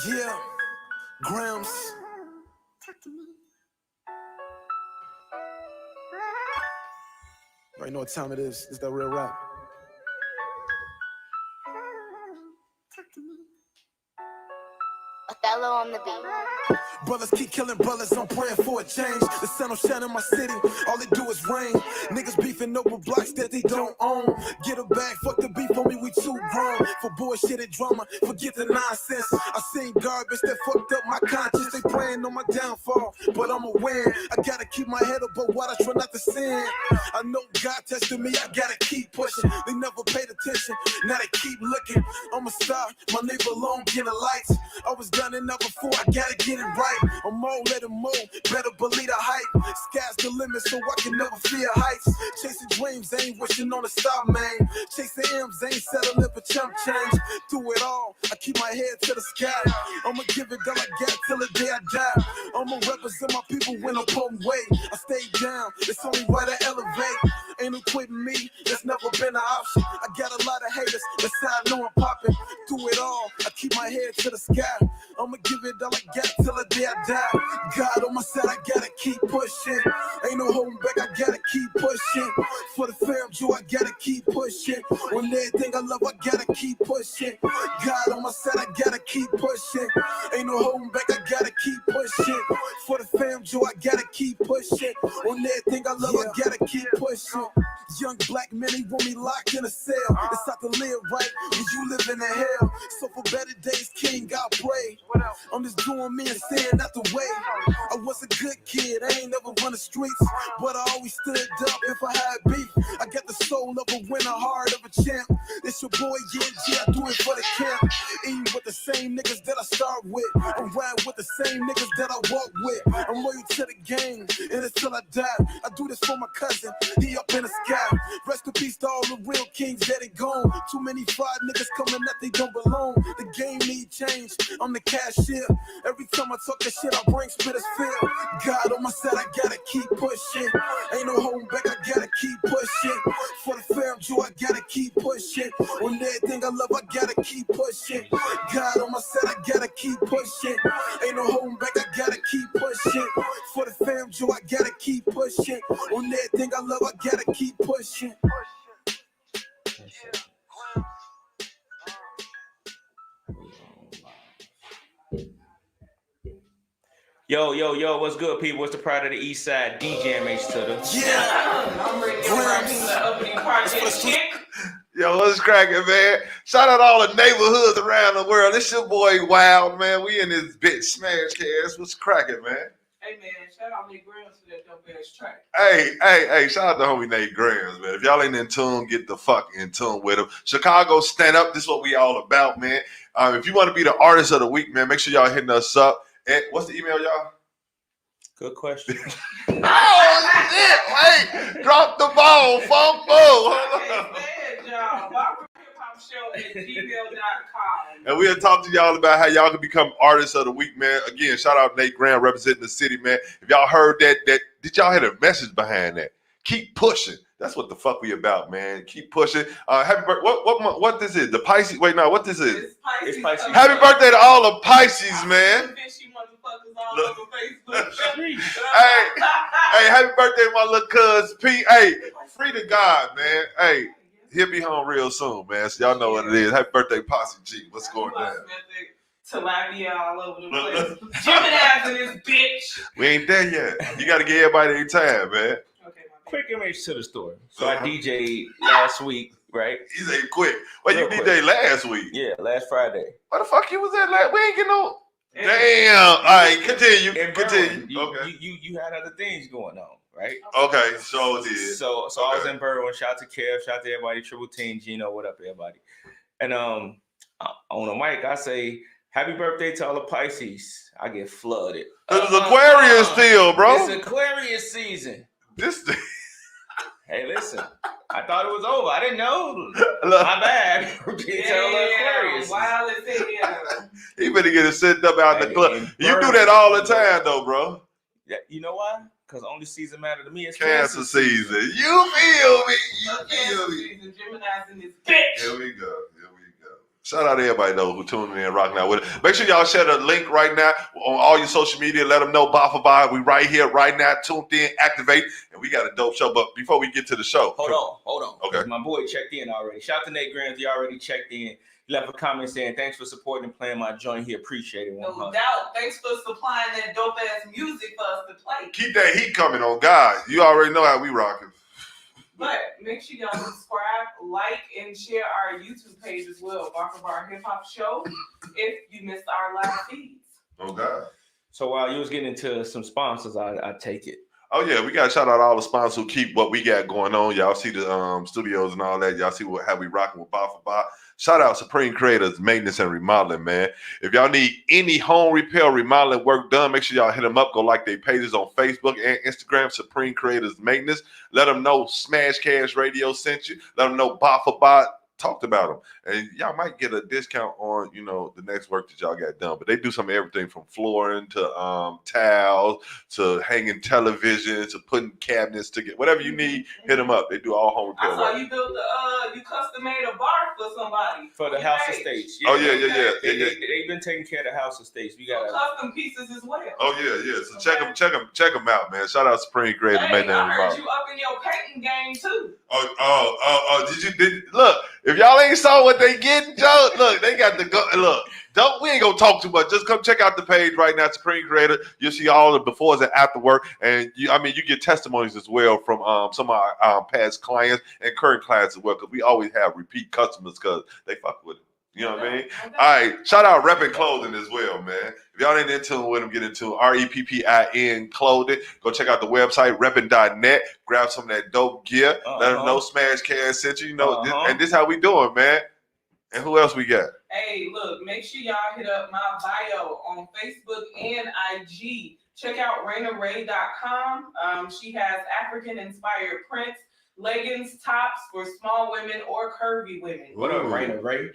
Yeah, Grams. Talk to me. Right, you know what time it is. It's that real rap. Talk to me. Othello on the beat. Brothers keep killing brothers, I'm praying for a change. The sun don't shine in my city, all they do is rain. Niggas beefing over blocks that they don't own. Get a bag, fuck the beef on me, we too grown. For bullshit and drama, forget the nonsense. I seen garbage that fucked up my conscience. They praying on my downfall, but I'm a win. I gotta keep my head above water, try not to sin. I know God tested me, I gotta keep pushing. They never paid attention, now they keep looking. I'm a star, my neighbor alone getting lights. I was down and up before, I gotta get it right. I'm all let him move, better believe the hype. Sky's the limit, so I can never fear heights. Chasing dreams, ain't wishing on a star, man. Chasing M's, ain't settling for chump change. Through it all, I keep my head to the sky. I'ma give it all I got till the day I die. I'ma represent my people when I'm pulling weight. I stay down, it's only right to elevate. Ain't no quitting me, there's never been an option. I got a lot of haters, that's how I know I'm popping. Through it all, I keep my head to the sky. I'ma give it all I got till the day I die. God on my side, I gotta keep pushing. Ain't no holding back, I gotta keep pushing. For the fam, Joe, I gotta keep pushing. On everything I love, I gotta keep pushing. God on my side, I gotta keep pushing. Ain't no holding back, I gotta keep pushing. For the fam, Joe, I gotta keep pushing. On everything I love, I gotta keep pushing. Young black men, they want me locked in a cell. It's not to live right when you live in a hell. So for better days, King, I pray. I'm just doing me and staying out the way. I was a good kid, I ain't never run the streets, but I always stood up if I had beef. I got the soul of a winner, heart of a champ. It's your boy, yeah, I do it for the camp. Eating with the same niggas that I start with. I'm riding with the same niggas that I walk with. I'm loyal to the game, and it's till I die. I do this for my cousin, he up in the sky. Rest in peace to all the real kings that ain't gone. Too many fried niggas coming that they don't belong. The game need change, I'm the cashier. Every time I talk that shit, I bring spitters fear. God on my side, I gotta keep pushing. Ain't no holding back, I gotta keep pushing. For the fam, Joe, I gotta keep pushing. On everything I love, I gotta keep pushing. God on my side, I gotta keep pushing. Ain't no holding back, I gotta keep pushing. For the fam, Joe, I gotta keep pushing. On everything I love, I gotta keep pushing. Yo, what's good, people? What's the pride of the East Side? DJ MH to the. Yeah. I'm ready to get ready for the opening project chick. Yo, what's cracking, man? Shout out all the neighborhoods around the world. This your boy Wild, man. We in this bitch smash cast. What's cracking, man? Hey, man, shout out Nick Grams for that dope ass track. Hey, shout out to homie Nate Grams, man. If y'all ain't in tune, get the fuck in tune with him. Chicago, stand up. This is what we all about, man. If you want to be the artist of the week, man, make sure y'all hitting us up. And what's the email, y'all? Good question. Oh, shit. Wait. Drop the ball. Fumble. Hold on. BobRockHipHopShow@gmail.com. And we'll talk to y'all about how y'all can become artists of the week, man. Again, shout out Nate Graham representing the city, man. If y'all heard that did y'all hear the message behind that? Keep pushing. That's what the fuck we about, man. Keep pushing. Happy birthday. What this is? The Pisces? Wait, no, what this is? It's Pisces. Happy birthday to all the Pisces, man. Fishy motherfuckers all over Facebook. Hey, happy birthday to my little cuz P. Hey, free to God, man. Hey, he'll be home real soon, man. So y'all know what it is. Happy birthday, Posse G. What's going down? Tilapia all over the place. Gemini's in this bitch. We ain't there yet. You got to give everybody their time, man. Okay, Quick image to the story. So I DJ'd last week, right? He said quick. Well, you Real DJ last week. Yeah, last Friday. Where the fuck you was at last? We ain't get no. Damn. All right, continue. Continue. Okay. You had other things going on, right? Okay, so it is. So I was in Berwyn. Shout out to Kev. Shout out to everybody. Triple Team, Gino. What up, everybody? And on the mic, I say, happy birthday to all the Pisces. I get flooded. It's Aquarius still, bro. It's Aquarius season. This thing. Hey, listen. I thought it was over. I didn't know. My bad. Aquarius. Wild as hell. He better get it set up out in the club. You do that all the time, though, bro. Yeah, you know why? because only season matter to me is Cancer season. You feel me? You Cancer feel me? season, Gemini's in this bitch. Here we go. Here we go. Shout out to everybody though who tuning in, rocking out with it. Make sure y'all share the link right now on all your social media. Let them know Bar for Bar. We right here, right now, tuned in, activate, and we got a dope show. But before we get to the show, hold on. Okay. My boy checked in already. Shout out to Nate Graham. He already checked in. He left a comment saying, thanks for supporting and playing my joint. He appreciated it. No doubt. Thanks for supplying that dope ass music for us to play. keep that heat coming on, God. You already know how we rocking. But make sure y'all subscribe, like, and share our YouTube page as well, Bar for Bar Hip Hop Show, if you missed our live feeds. Oh God. So while you was getting into some sponsors, I take it. Oh yeah, we gotta shout out all the sponsors who keep what we got going on. Y'all see the studios and all that. Y'all see how we rocking with Bar for Bar. Shout out Supreme Creators Maintenance and Remodeling, man. If y'all need any home repair remodeling work done, make sure y'all hit them up. Go like their pages on Facebook and Instagram, Supreme Creators Maintenance. Let them know Smash Cash Radio sent you. Let them know Bar for Bar talked about them. And y'all might get a discount on, the next work that y'all got done. But they do some everything from flooring to towels to hanging television to putting cabinets together. Whatever you need, hit them up. They do all home repair I saw work. you built you custom made a bar for somebody. For the house estates. Oh, yeah. They've been taking care of the house estates. We got custom pieces as well. Oh, yeah. So check them out, man. Shout out Supreme Creators. Hey, I heard you up in your painting game, too. Look, if y'all ain't saw what they getting, Joe, look, they got the go. Look, we ain't gonna talk too much. Just come check out the page right now, Supreme Creator. You'll see all the befores and after work, and you get testimonies as well from some of our past clients and current clients as well, because we always have repeat customers because they fuck with it. You know what I mean? All right, shout out Reppin' Clothing as well, man. If y'all ain't in tune with them, get into REPPIN Clothing. Go check out the website, reppin.net. Grab some of that dope gear. Let them know Smash Cash sent you. And this how we doing, man. And who else we got? Hey, look, make sure y'all hit up my bio on Facebook and IG. Check out RainaRay.com. She has African-inspired prints, leggings, tops for small women or curvy women. What up, Raina Ray?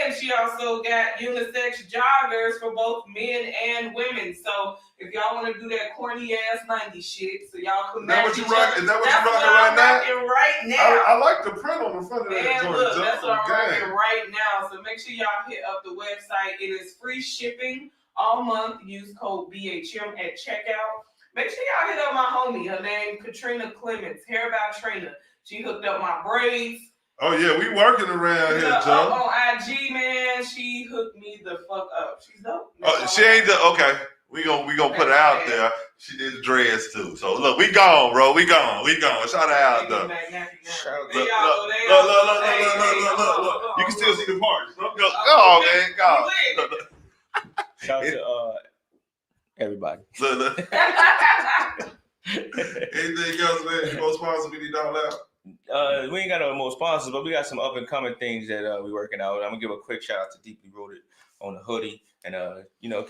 And she also got unisex joggers for both men and women. So if y'all want to do that corny ass 90s shit, so y'all can match each other. Is that what you rocking right now? I like the print on the front of that Man, joint. look, that's what I'm rocking right now. So make sure y'all hit up the website. It is free shipping all month. Use code BHM at checkout. Make sure y'all hit up my homie. Her name Katrina Clements, Hair by Trina. She hooked up my braids. Oh yeah, we working around here, Joe. On IG, man, she hooked me the fuck up. She's dope. She ain't okay. We gonna put it out there. She did the dreads too. So look, we gone, bro. We gone. Shout her out though. Look. You can still see the parts. Go, man. Go. Shout out to everybody. Look. Anything else, man? Most sponsors we need to all out. We ain't got no more sponsors, but we got some up and coming things that we working out. I'm gonna give a quick shout out to Deeply Rooted on the hoodie, and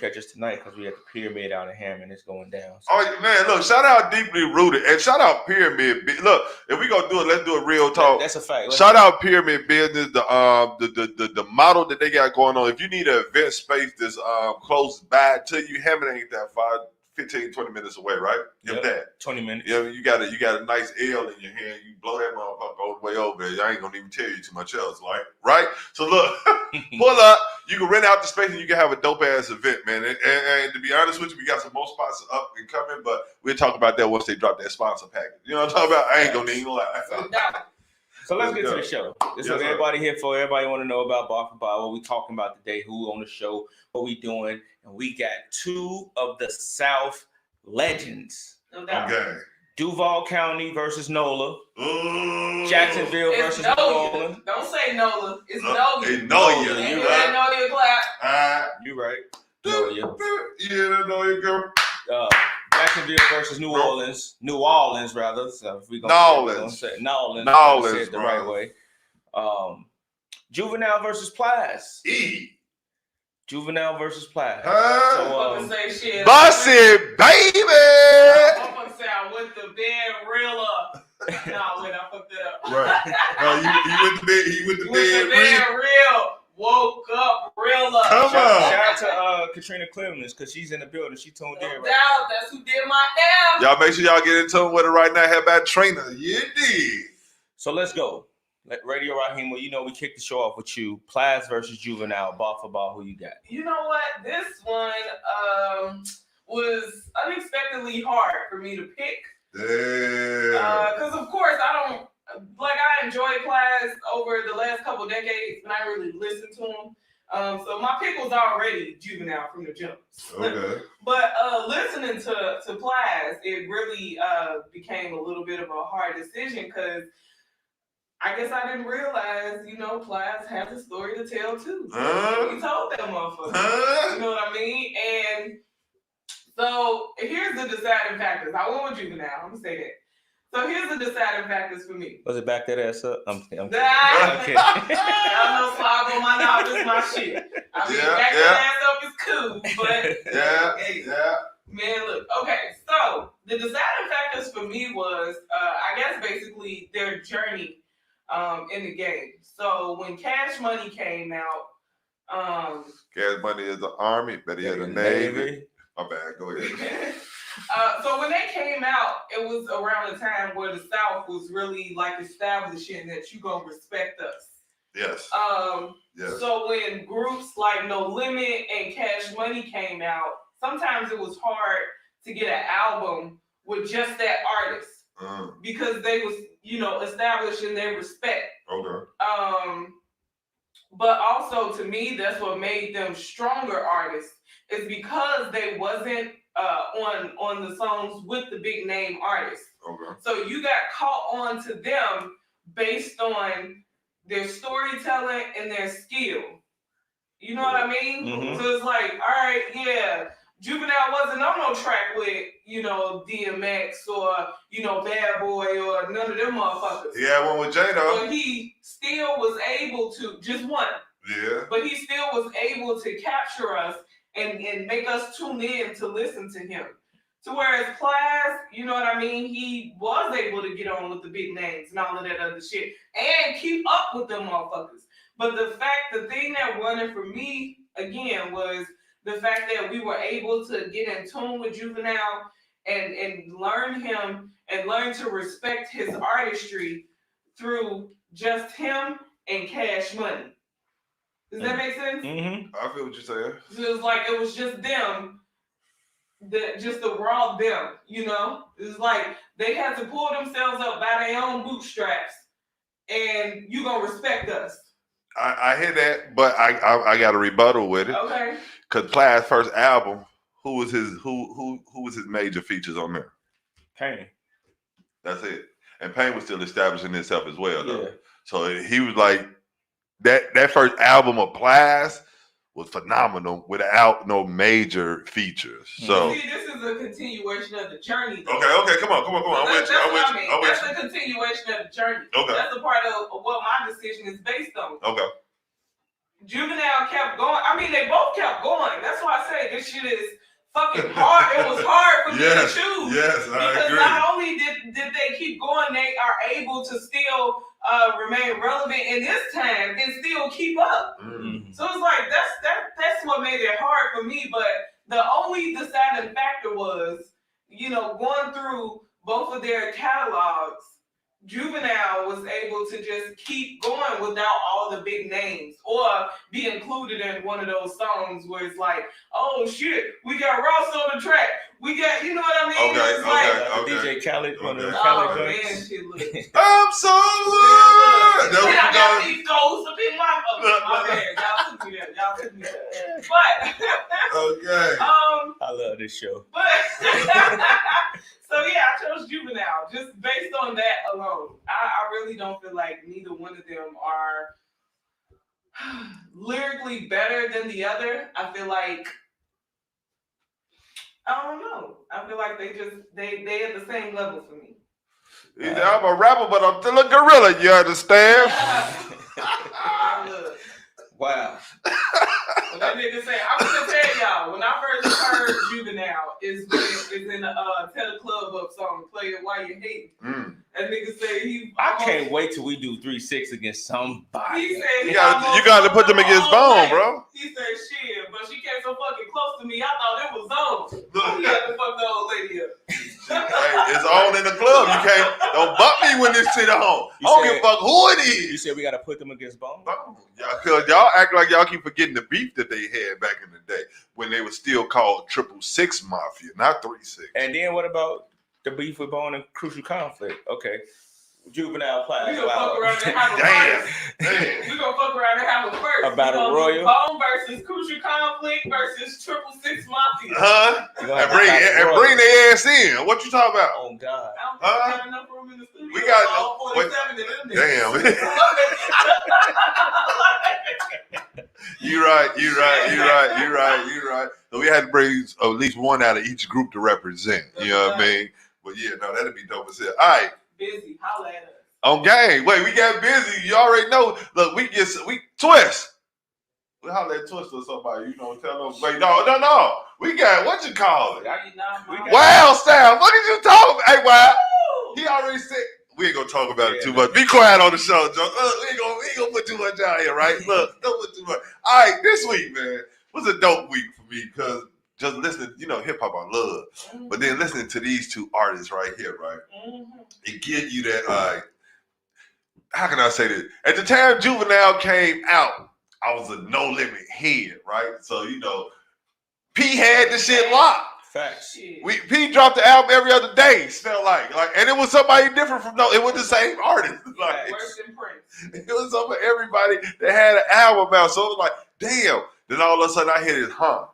catch us tonight because we at the Pyramid out in Hammond. It's going down. So. Oh man, look! Shout out Deeply Rooted and shout out Pyramid. Look, if we gonna do it, let's do a real talk. That's a fact. Shout out Pyramid Business. The model that they got going on. If you need an event space that's close by to you, Hammond ain't that far. 15, 20 minutes away, right? Yep, that 20 minutes. Yeah, you got a nice L in your hand. You blow that motherfucker all the way over there. I ain't gonna even tell you too much else, like, right? So look, pull up. You can rent out the space and you can have a dope ass event, man. And to be honest with you, we got some more spots up and coming, but we'll talk about that once they drop that sponsor package. You know what I'm talking about? I ain't gonna even lie. So let's get to the show. This is what everybody here for. Everybody want to know about Bar for Bar, what we talking about today, who on the show, what we doing. And we got two of the South legends. Okay. Duval County versus NOLA. Ooh. Jacksonville versus New Orleans. Don't say NOLA. It's NOLA. It's NOLA. You right. NOLA clap. You right. NOLA. Yeah, NOLA girl. Jacksonville versus New Orleans. New Orleans, rather. So if we gonna say Nolans. Nolans, say it the right way. Juvenile versus Plies. Juvenile versus Plies. Bust it, baby! I'm gonna say I went to bed real up. No, wait, I fucked it up. Right. He went to bed real. Woke up real up. Come on. Shout out to Katrina Clemens because she's in the building. She tuned in. No Right doubt, that's who did my hair. Y'all make sure y'all get in tune with it right now. How about Trina? Yeah, did. So let's go. Radio Raheem, well, you know we kicked the show off with you. Plies versus Juvenile, ball for ball. Who you got? You know what? This one was unexpectedly hard for me to pick. Damn. Because of course I enjoyed Plies over the last couple decades, and I really listened to him. So my pick was already Juvenile from the jump. Okay. But listening to Plies, it really became a little bit of a hard decision because I guess I didn't realize, Plies has a story to tell too. He told that motherfucker. You know what I mean? And so here's the deciding factors. I went with Juvenile. I'm gonna say that. So here's the deciding factors for me. Was it back that ass up? I'm kidding. Y'all know Slog on my knob is my shit. I mean, back that ass up is cool, but yeah. Man, look. Okay, so the deciding factors for me was, I guess, basically their journey in the game. So when Cash Money came out, Cash Money is the Army, but he had the Navy. My bad. Go ahead. So when they came out, it was around the time where the South was really like establishing that you gonna respect us. Yes. Yes. So when groups like No Limit and Cash Money came out, sometimes it was hard to get an album with just that artist because they was, establishing their respect. Okay. But also to me, that's what made them stronger artists is because they wasn't on the songs with the big name artists. Okay. So you got caught on to them based on their storytelling and their skill. You know what I mean? Mm-hmm. So it's like, all right, yeah, Juvenile wasn't on no track with, DMX or, Bad Boy or none of them motherfuckers. He had one with J though. But he still was able to, just one. Yeah. But he still was able to capture us and make us tune in to listen to him. To whereas Plies, you know what I mean? He was able to get on with the big names and all of that other shit and keep up with them motherfuckers. But the thing that won it for me, again, was the fact that we were able to get in tune with Juvenile and learn him and learn to respect his artistry through just him and Cash Money. Does that make sense? Mm-hmm. I feel what you're saying. So it was like it was just them, just the raw them, It's like they had to pull themselves up by their own bootstraps, and you gonna respect us. I hear that, but I got a rebuttal with it. Okay. Cause Plies' first album, who was his major features on there? Pain. That's it. And Payne was still establishing himself as well, though. Yeah. So he was like that first album of Plies was phenomenal without no major features. So See, this is a continuation of the journey. Though. okay, come on. I'm with you. That's a continuation of the journey. Okay. That's a part of what my decision is based on. Okay. Juvenile kept going. I mean, they both kept going. That's why I say this shit is fucking hard. It was hard for me to choose. Yes, I because agree. not only did they keep going, they are able to still remain relevant in this time and still keep up. Mm-hmm. So it's like that's what made it hard for me. But the only deciding factor was, going through both of their catalogs, Juvenile was able to just keep going without all the big names or be included in one of those songs where it's like, oh shit, we got Ross on the track. We got, you know what I mean? Okay. DJ Khaled on the Okay. Khaled Oh joints. man, shit, look. I'm so good. Yeah, I got these goals to pick my bad. Y'all took me there. But Okay. I love this show. But so yeah, I chose Juvenile just based on that alone. I really don't feel like neither one of them are lyrically better than the other. I feel like I don't know. I feel like they at the same level for me. I'm a rapper, but I'm still a gorilla. You understand? Look. Wow. Well, that nigga say, I'm gonna tell y'all, when I first heard Juvenile, is in the Tell the Club Up song, Play It While You Hate. That nigga said he. I can't wait till we do 3-6 against somebody. He said You got to put them against Bone, bro. He said, shit, but she came so fucking close to me, I thought it was on. He had to fuck the old lady up. Hey, it's on in the club. You can't don't bump me when this shit on. I don't give a fuck who it is. You said we gotta put them against Bone? Cause y'all act like y'all keep forgetting the beef that they had back in the day when they were still called 666 Mafia, not 3-6. And then what about the beef with Bone and Crucial Conflict? Okay. Juvenile Plies. We gonna fuck around and have a first. We gonna fuck around and have a first. A battle royal. Bone versus Crucial Conflict versus 666 Mafia. And bring their ass in. What you talking about? Oh God. I don't think we got enough room in the studio. We got all 47 of them. Damn. You right. So we had to bring at least one out of each group to represent. You know what I mean? But yeah, no, that'd be dope as hell. All right. Busy, holla at us. On game. Wait, we got busy. You already know. Look, we Twist. We holler at Twist or somebody. You know, tell them. Wait, no. We got what you call it? Wow, style. What did you talk about? Hey, wow. He already said. We ain't gonna talk about it too much. Be quiet on the show, Joe. We ain't gonna put too much out here, right? Look, don't put too much. All right, this week, man, was a dope week for me because just listening, hip hop I love, but then listening to these two artists right here, right? It gives you that. How can I say this? At the time Juvenile came out, I was a No Limit head, right? So P had the shit locked. Facts. P dropped the album every other day. Felt like, and it was somebody different from it was the same artist. Like, Worse than Prince. It was over everybody that had an album out. So it was like, damn. Then all of a sudden I hear this hum.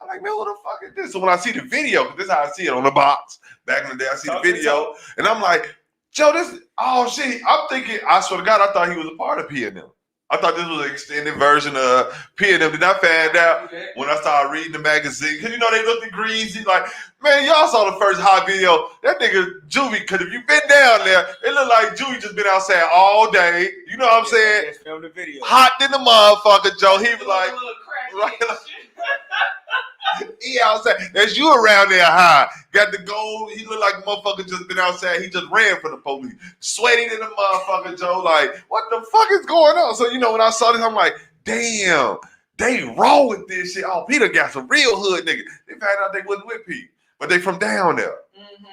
I'm like, man, what the fuck is this? So when I see the video, because this is how I see it on the box. Back in the day, I see the video, and I'm like, Joe, oh shit. I'm thinking, I swear to God, I thought he was a part of P&M. I thought this was an extended version of P&M. Did I find out when I started reading the magazine? Because, they looked greasy. Like, man, y'all saw the first hot video. That nigga Juvie, because if you've been down there, it looked like Juvie just been outside all day. You know what I'm saying? Just filmed the video. Hot than the motherfucker, Joe. He was like, right. He outside. That's you around there high. Got the gold. He looked like a motherfucker just been outside. He just ran from the police. Sweaty than the motherfucker, Joe. Like, what the fuck is going on? So, when I saw this, I'm like, damn, they roll with this shit. Oh, Peter got some real hood niggas. They found out they wasn't with Pete, but they from down there.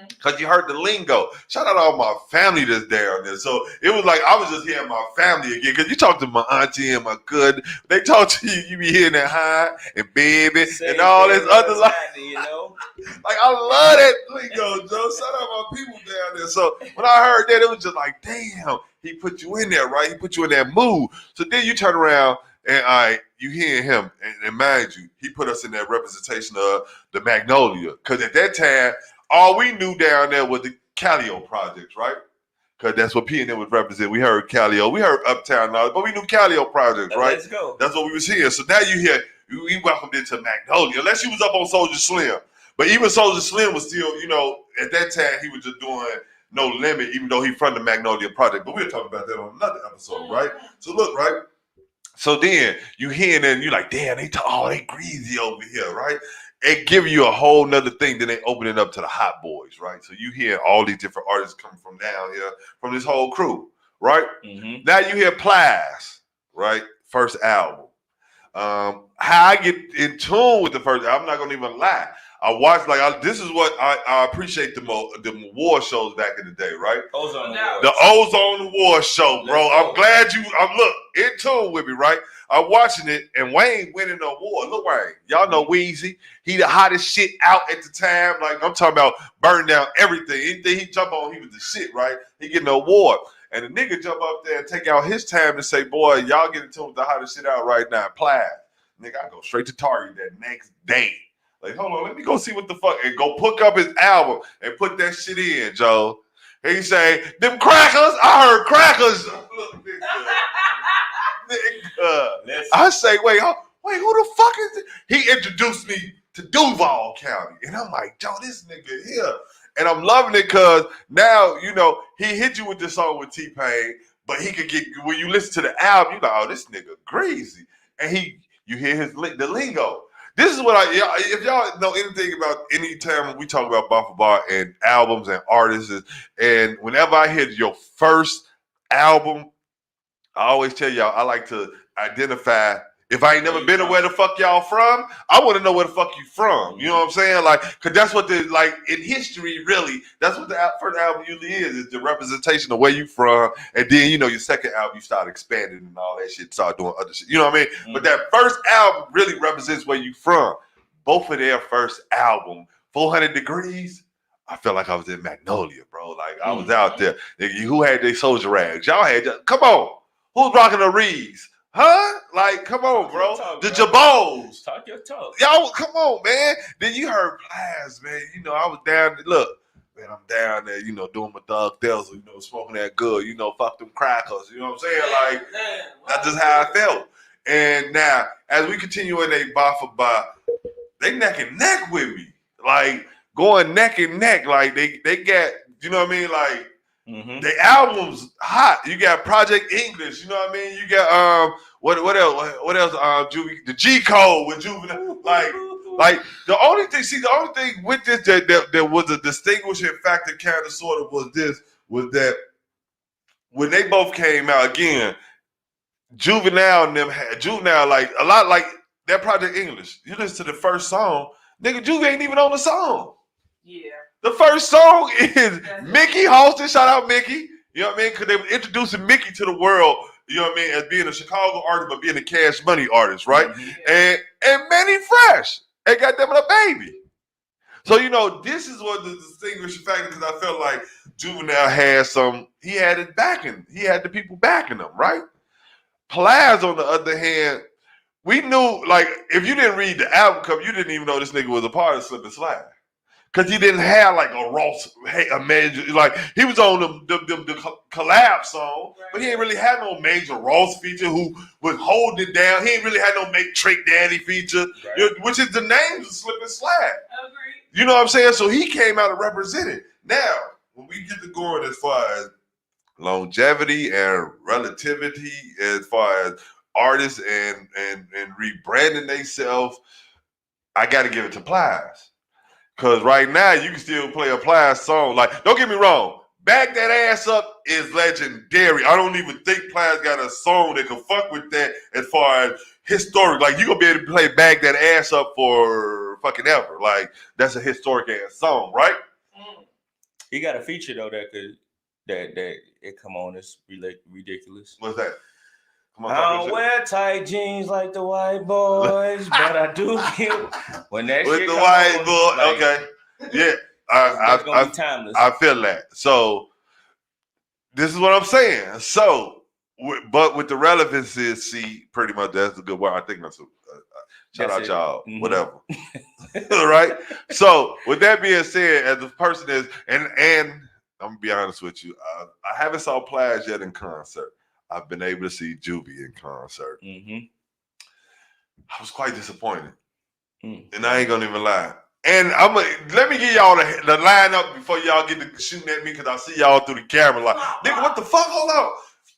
Because you heard the lingo. Shout out to all my family that's down there. So it was like I was just hearing my family again. Because you talk to my auntie and my cousin. They talk to you. You be hearing that hi and baby and all this other like. Like, I love that lingo, Joe. Shout out my people down there. So when I heard that, it was just like, damn, he put you in there, right? He put you in that mood. So then you turn around and you hear him. And mind you, he put us in that representation of the Magnolia. Because at that time, all we knew down there was the Calio projects, right? Because that's what P&M was representing. We heard Calio, we heard Uptown, but we knew Calio projects, right? Let's go. That's what we was hearing. So now you hear, we welcomed into Magnolia, unless you was up on Soulja Slim. But even Soulja Slim was still, at that time, he was just doing No Limit, even though he from the Magnolia project. But we'll talk about that on another episode, right? So look, right? So then you hear and you're like, damn, they greasy over here, right? It give you a whole nother thing. Then they open it up to the hot boys, right? So you hear all these different artists coming from down here, from this whole crew, right? Now you hear Plies, right? First album. How I get in tune with the first album, I'm not gonna even lie. I watched this is what I appreciate the war shows back in the day, right? The Ozone War show, bro. I'm glad I'm in tune with me, right? I'm watching it, and Wayne winning the award. Look, Wayne, y'all know Weezy. He the hottest shit out at the time. Like, I'm talking about burning down everything. Anything he jump on, he was the shit, right? He getting an award. And the nigga jump up there and take out his time to say, boy, y'all get in tune with the hottest shit out right now. Plies. Nigga, I go straight to Target that next day. Like, hold on, let me go see what the fuck, and go pick up his album and put that shit in, Joe. He say, them crackers, I heard crackers. Look, nigga. I say, wait, who the fuck is it? He introduced me to Duval County. And I'm like, Joe, this nigga here. And I'm loving it because now, he hit you with this song with T-Pain, but he could get, when you listen to the album, you like, oh, this nigga greasy. And you hear the lingo. This is what if y'all know anything about any time we talk about bar for bar and albums and artists, and whenever I hear your first album, I always tell y'all I like to identify. If I ain't never been to where the fuck y'all from, I want to know where the fuck you from. You know what I'm saying? Like, cause that's what in history, really, that's what the first album usually is the representation of where you from. And then, your second album, you start expanding and all that shit, start doing other shit. You know what I mean? Mm-hmm. But that first album really represents where you from. Both of their first album, 400 Degrees, I felt like I was in Magnolia, bro. Like, I was out there. Who had their soldier rags? Y'all had, come on. Who's rocking the Reeds? Huh? Like, come on, bro. The Jabos. Talk your talk. Y'all, come on, man. Then you heard Plies, man. I was down there. Look, man, I'm down there, doing my Thug Thizzle, smoking that good, fuck them crackers. You know what I'm saying? Like, that's just how I felt. And now, as we continue in a bar for bar, they neck and neck with me. Like, going neck and neck. Like, they got, you know what I mean? Like, the album's hot. You got Project English. You know what I mean? You got what else? What else? The G Code with Juvenile. Like the only thing with this that was a distinguishing factor, kind of sort of was that when they both came out again, Juvenile and them had Juvenile like a lot like that Project English. You listen to the first song, nigga, Juve ain't even on the song. Yeah. The first song is Mickey Halston. Shout out Mickey. You know what I mean? Because they were introducing Mickey to the world, you know what I mean, as being a Chicago artist, but being a Cash Money artist, right? Mm-hmm. And Manny Fresh. And goddamn it, a baby. So, this is what the distinguishing factor is. I felt like Juvenile he had it backing. He had the people backing him, right? Plies, on the other hand, we knew, like, if you didn't read the album cover, you didn't even know this nigga was a part of Slip and Slide. Because he didn't have like a Ross, a major, like he was on the collab song, right. But he ain't really had no major Ross feature who was holding it down. He ain't really had no make Trick Daddy feature, right. Which is the names of Slip and Slide. Agreed. You know what I'm saying? So he came out and represented. Now, when we get to going as far as longevity and relativity, as far as artists and rebranding themselves, I got to give it to Plies. Because right now, you can still play a Plies song. Like, don't get me wrong. Back That Ass Up is legendary. I don't even think Plies got a song that can fuck with that as far as historic. Like, you going to be able to play Back That Ass Up for fucking ever. Like, that's a historic ass song, right? He got a feature, though, that it come on. It's ridiculous. What's that? I don't wear tight jeans like the white boys, but I do feel when that with shit the come white on, boy. like, Okay, yeah, that's gonna be timeless. I feel that. So this is what I'm saying. So, but with the relevancy, see, pretty much that's a good word. I think that's shout out y'all, whatever. Right. So with that being said, as the person is, and I'm gonna be honest with you, I haven't saw Plies yet in concert. I've been able to see Juvie in concert. I was quite disappointed. And I ain't gonna even lie. And let me give y'all the lineup before y'all get to shooting at me, because I see y'all through the camera like, nigga, what the fuck? Hold on.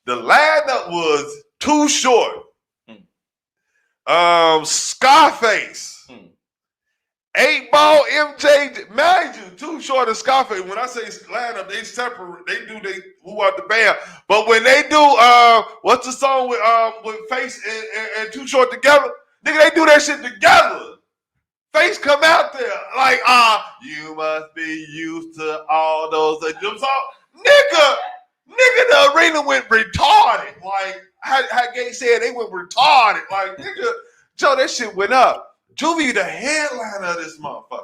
The lineup was Too Short. Scarface. 8 Ball, MJ, mind you, Too Short and Scarface. When I say lineup, they separate. They who out the band. But when they do, what's the song with Face and Too Short together? Nigga, they do that shit together. Face come out there like, you must be used to all those songs. Nigga, the arena went retarded. Like how Gay said, they went retarded. Like nigga, Joe, that shit went up. Juvie, the headliner of this motherfucker.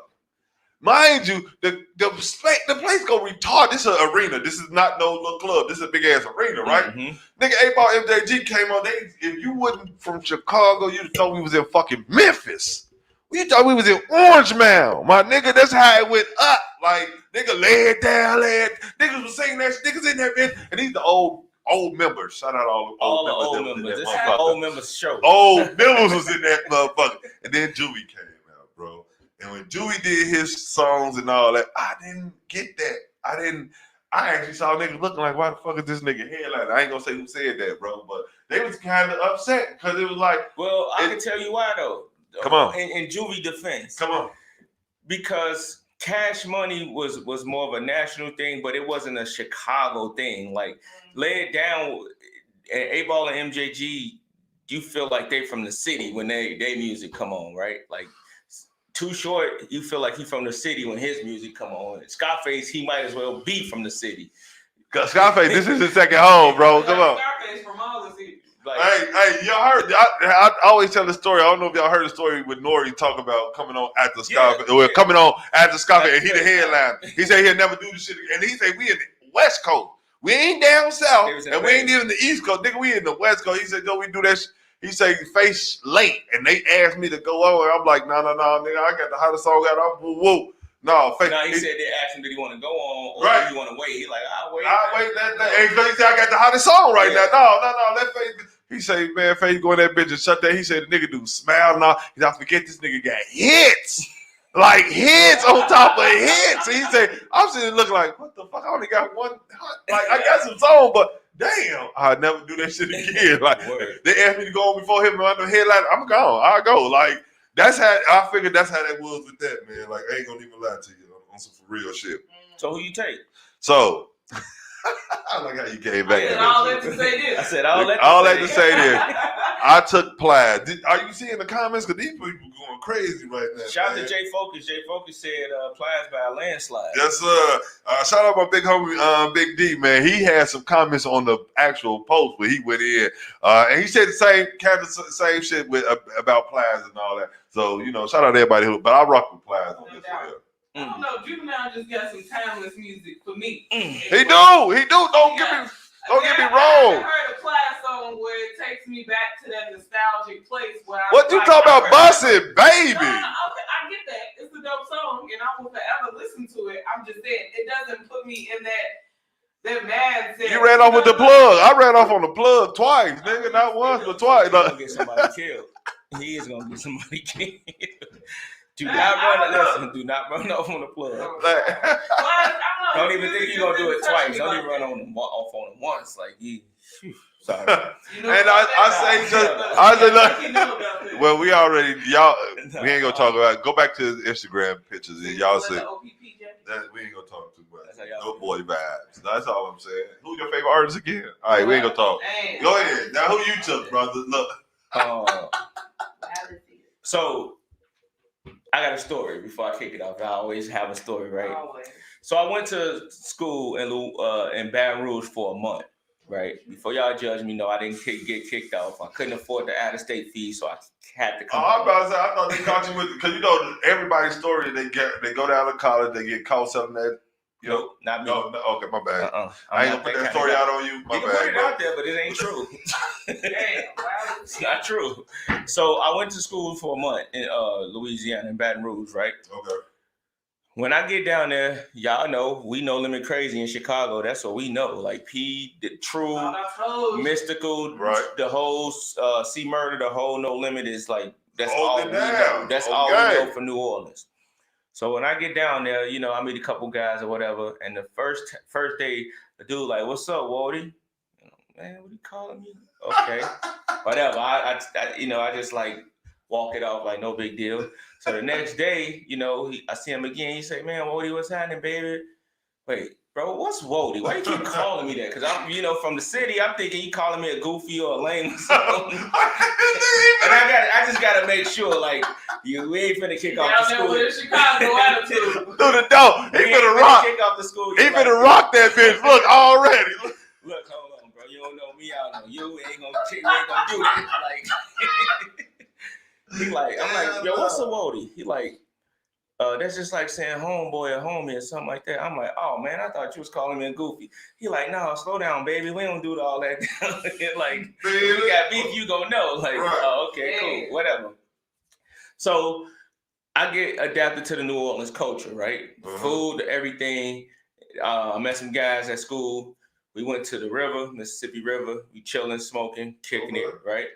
Mind you, the place go retarded. This is an arena. This is not no little club. This is a big ass arena, right? Nigga, 8 Ball MJG came on. If you wasn't from Chicago, you'd have thought we was in fucking Memphis. You thought we was in Orange Mound. My nigga, that's how it went up. Like, nigga, lay it down. Niggas was saying that. Niggas in that bitch. And these the old members. Shout out all the old members. This is the old members show. Old members was in that motherfucker. And then Juvie came out, bro. And when Juvie did his songs and all that, I didn't get that. I actually saw niggas looking like, why the fuck is this nigga headliner? I ain't gonna say who said that, bro. But they was kind of upset because it was like. Well, I can tell you why, though. Come on. In Juvie defense. Come on. Because Cash Money was more of a national thing, but it wasn't a Chicago thing. Like, Lay It Down, A-Ball and MJG, you feel like they from the city when they music come on, right? Like, Too Short, you feel like he from the city when his music come on. Scarface, he might as well be from the city. Scarface, this is his second home, bro. Come on. Scarface from all the cities. Like, Hey, y'all heard? I always tell the story. I don't know if y'all heard the story with Nori talking about coming on after Scarface. Yeah, Well, coming on after Scarface, and he the headliner. He said he'll never do this shit again. And he said we in the West Coast. We ain't down south, and we ain't even the East Coast. Nigga, we in the West Coast. He said, no, we do that shit. He said, face late, and they asked me to go over. I'm like, no, nigga, I got the hottest song out. I'm whoa. No, face. No, he said they asked him, did he want to go on or Right. do you want to wait? He like, I'll wait. And he said, I got the hottest song right now. No, that face. He said, man, face go in that bitch and shut that. He said, the nigga do smile now. He said, I forget this nigga got hits. Like hits on top of hits. And he said, I'm sitting looking like, what the fuck? I only got one. Like, I got some song, but damn, I'll never do that shit again. Like, they asked me to go on before him on the headline. I'm gone. I'll go. Like, that's how I figured that's how that was with that, man. Like, I ain't gonna even lie to you on some for real shit. So who you take? So I like how you came back. I said all that to say this. I said all that to say this. I took Plies. Are you seeing the comments? Because these people going crazy right now. Shout out man. to Jay Focus. Jay Focus said Plies by a landslide. Yes, sir. Shout out my big homie, Big D, man. He had some comments on the actual post where he went in, and he said the same shit about Plies and all that. So, shout out to everybody but I rock with Plies on this one. I don't know. Juvenile just got some timeless music for me. He do. Don't get me wrong. I heard a Plies song where it takes me back to that nostalgic place where What you talking about, bussin', baby? No, I get that. It's a dope song, and I will forever listen to it. I'm just saying, it doesn't put me in that mad set. You ran off with the plug. I ran off on the plug twice, nigga. Not once, but twice. He's gonna get somebody killed. He is gonna get somebody killed. Do not run off on the plug. Don't even think you're gonna do it twice. Don't even run off on it once. Like, sorry. And I say, well, we already, we ain't gonna talk about it. Go back to the Instagram pictures and y'all see. We ain't gonna talk too much. No boy vibes. That's all I'm saying. Who's your favorite artist again? All right, we ain't gonna talk. Go ahead. Now, who you took, brother? Look. So, I got a story before I kick it off. I always have a story, right? Always. So I went to school in Baton Rouge for a month, right? Before y'all judge me, no, I didn't get kicked off. I couldn't afford the out-of-state fee, so I had to come. I'm about to say, I thought they caught you with, because everybody's story, they go down to college, they get caught selling that. Nope, not me. No, okay, my bad. I ain't gonna put that story out on you. My you can bad, put it bro. out there, but it ain't true. Damn, It's not true. So I went to school for a month in Louisiana, in Baton Rouge, right? Okay. When I get down there, y'all know, we know Limit Crazy in Chicago. That's what we know. Like P, the True, Mystical, right. The whole C Murder, the whole No Limit is like, that's all we down. know. That's all we Okay. know for New Orleans. So when I get down there, I meet a couple guys or whatever, and the first day, the dude like, "What's up, Wody?" Man, what are you calling me? Okay, whatever. I just like walk it off like no big deal. So the next day, I see him again. He say, "Man, Wody, what's happening, baby?" Wait, bro, what's Wody? Why you keep calling me that? Because I'm, from the city, I'm thinking he calling me a goofy or a lame or something. And I just gotta make sure, like, we ain't finna kick off the school. With a Chicago attitude. Through the door. He finna rock. Kick off the school. He finna rock that bitch. Look, already. Look, hold on, bro. You don't know me. I don't know you. We ain't gonna do that. Like, he like, I'm like, yo, what's a Wody? He like, that's just like saying homeboy or homie or something like that. I'm like, oh man, I thought you was calling me a goofy. He like, no, slow down, baby. We don't do all that. Like, if we got beef, you gonna know. Like, right. Oh, okay, cool, whatever. So I get adapted to the New Orleans culture, right? Food, everything. I met some guys at school. We went to the river, Mississippi River. We chilling, smoking, kicking it, right?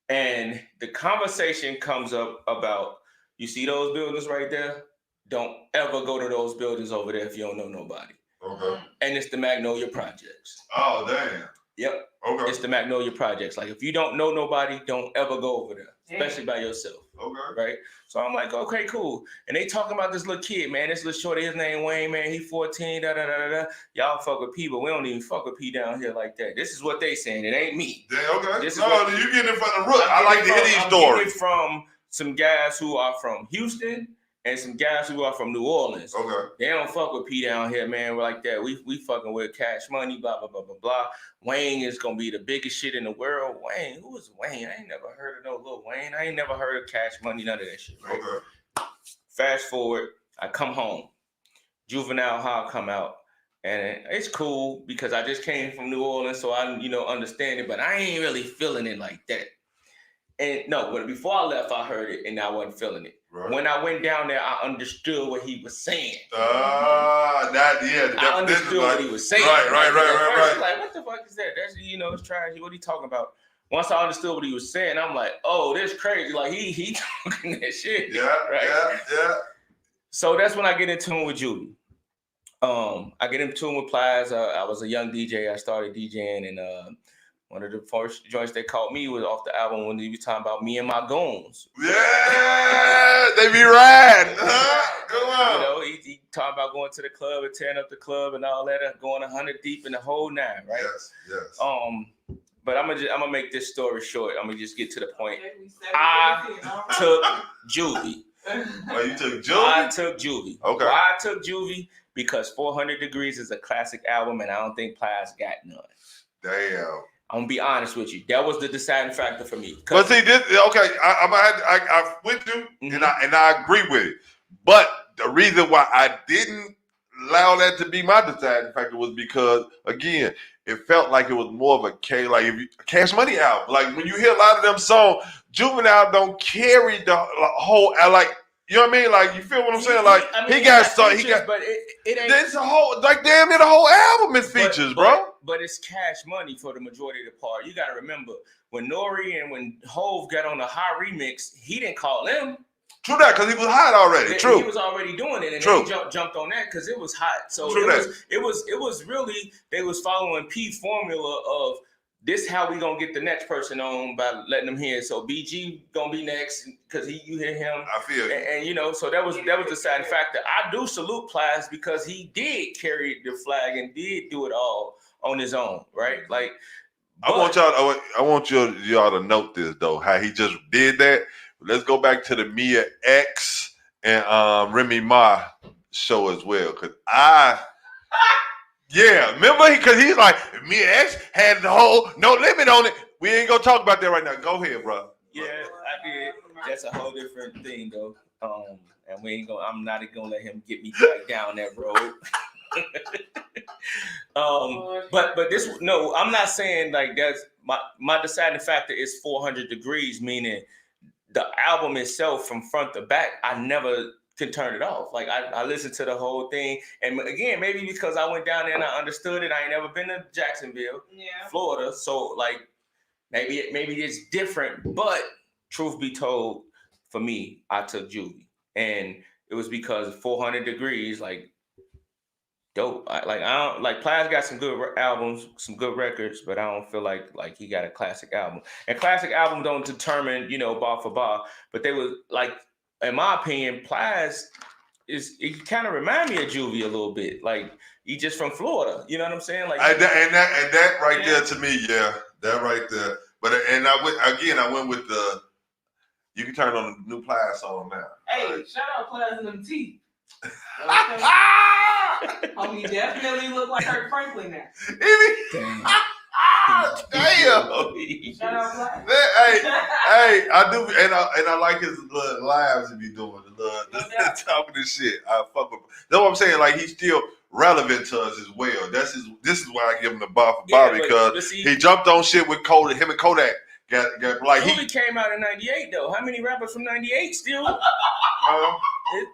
And the conversation comes up about, you see those buildings right there? Don't ever go to those buildings over there if you don't know nobody. Okay. And it's the Magnolia Projects. Oh, damn. Yep. Okay. It's the Magnolia Projects. Like, if you don't know nobody, don't ever go over there, especially by yourself. Okay. Right? So I'm like, okay, cool. And they talking about this little kid, man. This little shorty, his name Wayne, man. He 14, da-da-da-da-da. Y'all fuck with P, but we don't even fuck with P down here like that. This is what they saying. It ain't me. Yeah, okay. This is no, what- you getting it from the root. I like to hear these I'm stories. getting it from some guys who are from Houston and some guys who are from New Orleans. Okay. They don't fuck with P down here, man. We're like that. We fucking with Cash Money, blah, blah, blah, blah, blah. Wayne is going to be the biggest shit in the world. Wayne? Who is Wayne? I ain't never heard of no Lil Wayne. I ain't never heard of Cash Money, none of that shit, right? Okay. Fast forward, I come home. Juvenile High come out. And it's cool because I just came from New Orleans, so I, understand it, but I ain't really feeling it like that. And no, but before I left, I heard it and I wasn't feeling it. Right. When I went down there, I understood what he was saying. I understood what he was saying. Right. Like, what the fuck is that? That's, it's trash. What are you talking about? Once I understood what he was saying, I'm like, oh, this crazy. Like, he talking that shit. Yeah, right? yeah. So that's when I get in tune with Juvie. I get in tune with Plies. I was a young DJ. I started DJing, and one of the first joints they called me was off the album when he was talking about me and my goons. Yeah, they be riding. Come on. He talking about going to the club and tearing up the club and all that, going 100 deep in the whole nine, right? Yes. But I'm gonna make this story short. I'm gonna just get to the point. Okay, I took Juvie. Oh, you took Juvie? I took Juvie. Okay. Why I took Juvie? Because 400 Degrees is a classic album, and I don't think Plies got none. Damn. I'm gonna be honest with you. That was the deciding factor for me. But see, this okay. I with you, Mm-hmm. and I agree with it. But the reason why I didn't allow that to be my deciding factor was because, again, it felt like it was more of a Cash Money album. Like when you hear a lot of them songs, Juvenile don't carry the whole like. You know what I mean? Like, you feel what I'm saying? Like, he got features, but it ain't. There's a whole, like, damn near the whole album is features, bro. But it's Cash Money for the majority of the part. You got to remember, when Nori and when Hove got on the High remix, he didn't call them. True that, because he was hot already. True. He was already doing it, and True. they jumped on that because it was hot. So True it was really, they was following P formula of, this how we gonna get the next person on by letting them hear. So BG gonna be next because you hear him. I feel you. And so that was the deciding factor. I do salute Plies because he did carry the flag and did do it all on his own, right? Like, I want y'all to note this though, how he just did that. Let's go back to the Mia X and Remy Ma show as well, because yeah, remember? Because he's like, Mia X had the whole no limit on it. We ain't gonna talk about that right now. Go ahead, bro. Yeah, I did. That's a whole different thing, though. And we ain't gonna. I'm not gonna let him get me back down that road. But this, no, I'm not saying like that's my deciding factor is 400 Degrees, meaning the album itself from front to back. I never can turn it off. Like I listened to the whole thing, and again, maybe because I went down there and I understood it. I ain't never been to Jacksonville, Florida, so like maybe it's different. But truth be told, for me, I took Juvie, and it was because 400 Degrees, like dope. I don't like Plies got some good albums, some good records, but I don't feel like he got a classic album. And classic album don't determine bar for bar, but they was like. In my opinion, Plies it kind of remind me of Juvie a little bit. Like he just from Florida, you know what I'm saying? Like that right there to me, yeah, that right there. But I went with the. You can turn on the new Plies song now. Hey, right. Shout out Plies and them teeth. Homie definitely look like Kirk Franklin now. Damn. Shout out Plies. Hey, I do, and I like his lives he be doing the talking this shit. I fuck with him. That's what I'm saying. Like he's still relevant to us as well. This is why I give him the bar for bar because he jumped on shit with Kodak. Him and Kodak got like Juvie came out in '98 though. How many rappers from '98 still?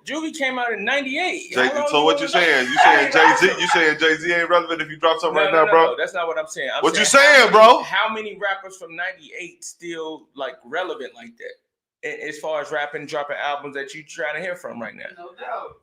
Juvie came out in '98. So what you saying? You saying Jay-Z? You saying Jay-Z ain't relevant if you drop something right now, bro? No, that's not what I'm saying. What you saying, bro? How many rappers from '98 still like relevant like that? As far as rapping, dropping albums that you trying to hear from right now? No doubt.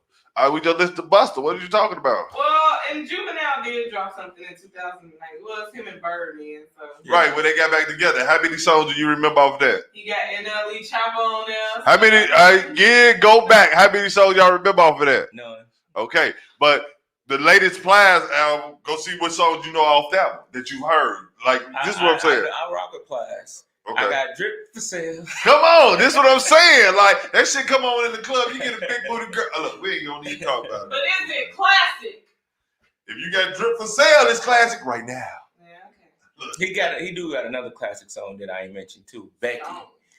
We just listened to Buster. What are you talking about? Well, and Juvenile did drop something in 2009. Well, it's him and Birdman. So. Yeah. Right, when they got back together. How many songs do you remember off that? You got NLE Chopper on there. How many? Go back. How many songs y'all remember off of that? None. Okay, but the latest Plies album, go see what songs you know off that one that you heard. Like, this is what I'm saying. I rock with Plies. Okay. I got drip for sale. Come on, this is what I'm saying. Like, that shit come on in the club, you get a big booty girl. Look, we ain't gonna need to talk about But it. is it classic? If you got drip for sale, it's classic right now. Yeah, okay. Look. He do got another classic song that I ain't mentioned too. Becky.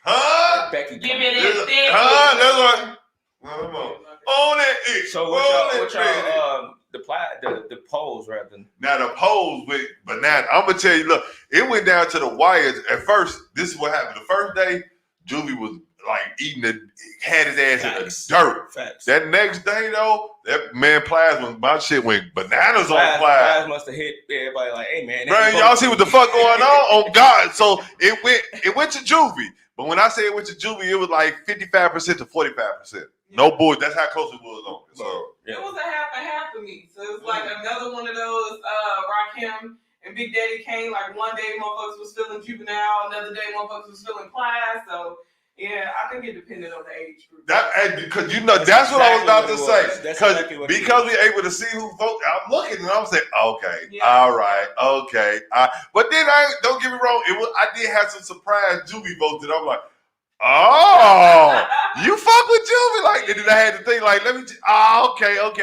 Huh? Becky. Give me That's that thing. That's what. Come on. On that itch. So On what that y'all the polls rather. Now the polls with Banana, I'm gonna tell you, look, it went down to the wires. At first, this is what happened. The first day, Juvie was like had his ass in the dirt. Facts. That next day though, that man Plies my shit went bananas on Plies. Plies must have hit everybody like, hey man. Bro, y'all see what the fuck going on God. So it went to Juvie. But when I say it went to Juvie, it was like 55% to 45%. No boy, that's how close it was on it. So It was a half and half for me. So it was like another one of those Rakim and Big Daddy Kane. Like one day motherfuckers was feeling Juvenile, another day motherfuckers was feeling Plies. So yeah, I think it depended on the age group. Because that's what I was about to say. Because we're able to see who vote. I'm looking and I'm saying, okay, all right, okay. But then don't get me wrong, I did have some surprise Juvie votes that I'm like, oh, you fuck with Juvie, like, and then I had to think like, okay,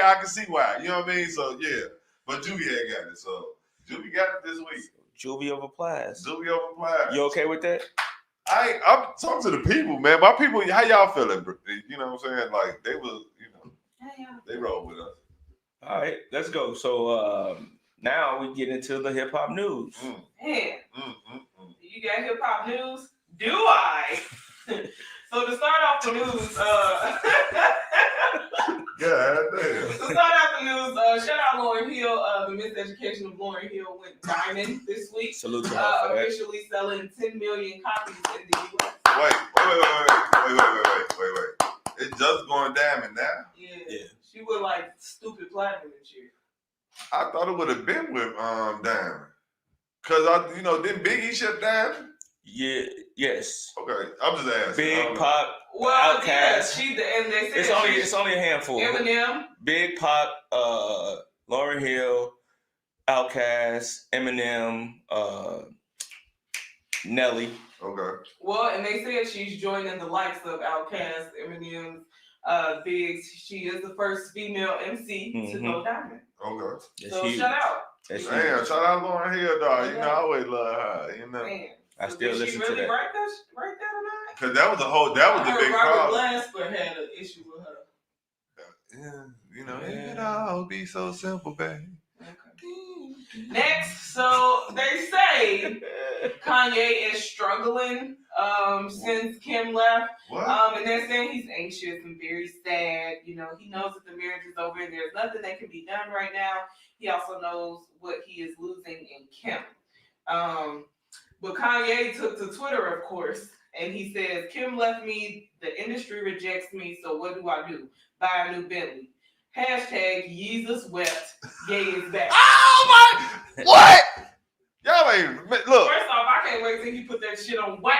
I can see why. You know what I mean? So yeah, but Juvie had got it. So Juvie got it this week. Juvie over Plies. Juvie over Plies. You okay with that? I'm talking to the people, man. My people, how y'all feeling? You know what I'm saying? Like they was, they roll with us. All right, let's go. So now we get into the hip hop news. Man, you got hip hop news? Do I? So to start off the news, God damn. to start off the news, shout out Lauryn Hill. The miseducation of Lauryn Hill went diamond this week. Salute to her for that. Officially selling 10 million copies in the U.S. Wait. It's just going diamond now. Yeah. She was like stupid platinum this year. I thought it would have been with diamond. Cause didn't Biggie ship diamond? Yeah. Yes. Okay, I'm just asking. Big Pop. Well, Outkast. yeah, and they said It's only a handful. Eminem. Big Pop, Lauryn Hill, Outkast, Eminem, Nelly. Okay. Well, and they said she's joining the likes of Outkast, Eminem, Biggs. She is the first female MC to go diamond. Okay. That's so huge. shout out. Damn, shout out Lauryn Hill, dog. I always love her. Man. I still did listen she really to that. write that or not? Cause that was the big Robert problem. Glasper had an issue with her. Yeah, it all be so simple, babe. Okay. Next, so they say Kanye is struggling since Kim left. What? And they're saying he's anxious and very sad. He knows that the marriage is over and there's nothing that can be done right now. He also knows what he is losing in Kim. But Kanye took to Twitter, of course, and he says, Kim left me, the industry rejects me, so what do I do? Buy a new Bentley. Hashtag Jesus wept, gay is back. Oh my! What? Y'all ain't look. First off, I can't wait till he put that shit on wax.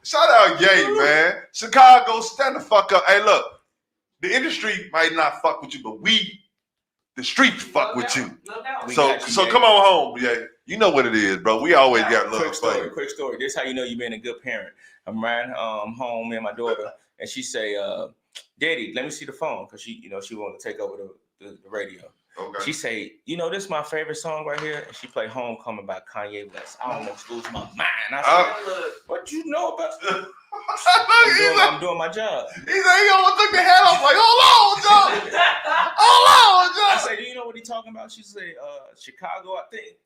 Shout out Ye, man. Chicago, stand the fuck up. Hey, look, the industry might not fuck with you, but the streets fuck with you. No doubt. So come on home, Ye. You know what it is, bro. We always got love. Quick story. This is how you know you've been a good parent. I'm riding home, me and my daughter, and she say, Daddy, let me see the phone, because she wanted to take over the radio. Okay. She say, this is my favorite song right here, and she play Homecoming by Kanye West. I almost lose my mind. I said, what you know about? I'm doing my job. He said he almost took the hat off like, hold on, John. Hold on, John. I said, do you know what he talking about? She said, Chicago, I think.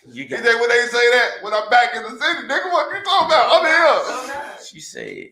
You think when they say that, when I'm back in the city, nigga, what you talking about? I'm here. She said,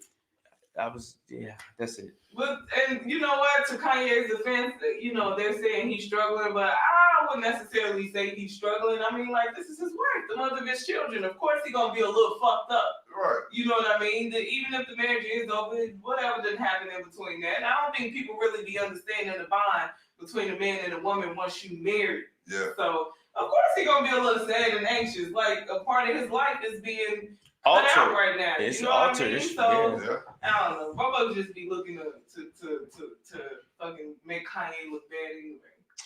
that's it. But and you know what? To Kanye's defense, you know they're saying he's struggling, but I wouldn't necessarily say he's struggling. I mean, like this is his wife, the mother of his children. Of course, he's gonna be a little fucked up. Right. You know what I mean? Even if the marriage is over, whatever didn't happen in between that. And I don't think people really be understanding the bond between a man and a woman once you married. Yeah. So of course he's gonna be a little sad and anxious. Like a part of his life is being cut out Altered. right now. It's you know what altered. I mean? It's- So Yeah. I don't know. Bobo just be looking to fucking make Kanye look bad anyway.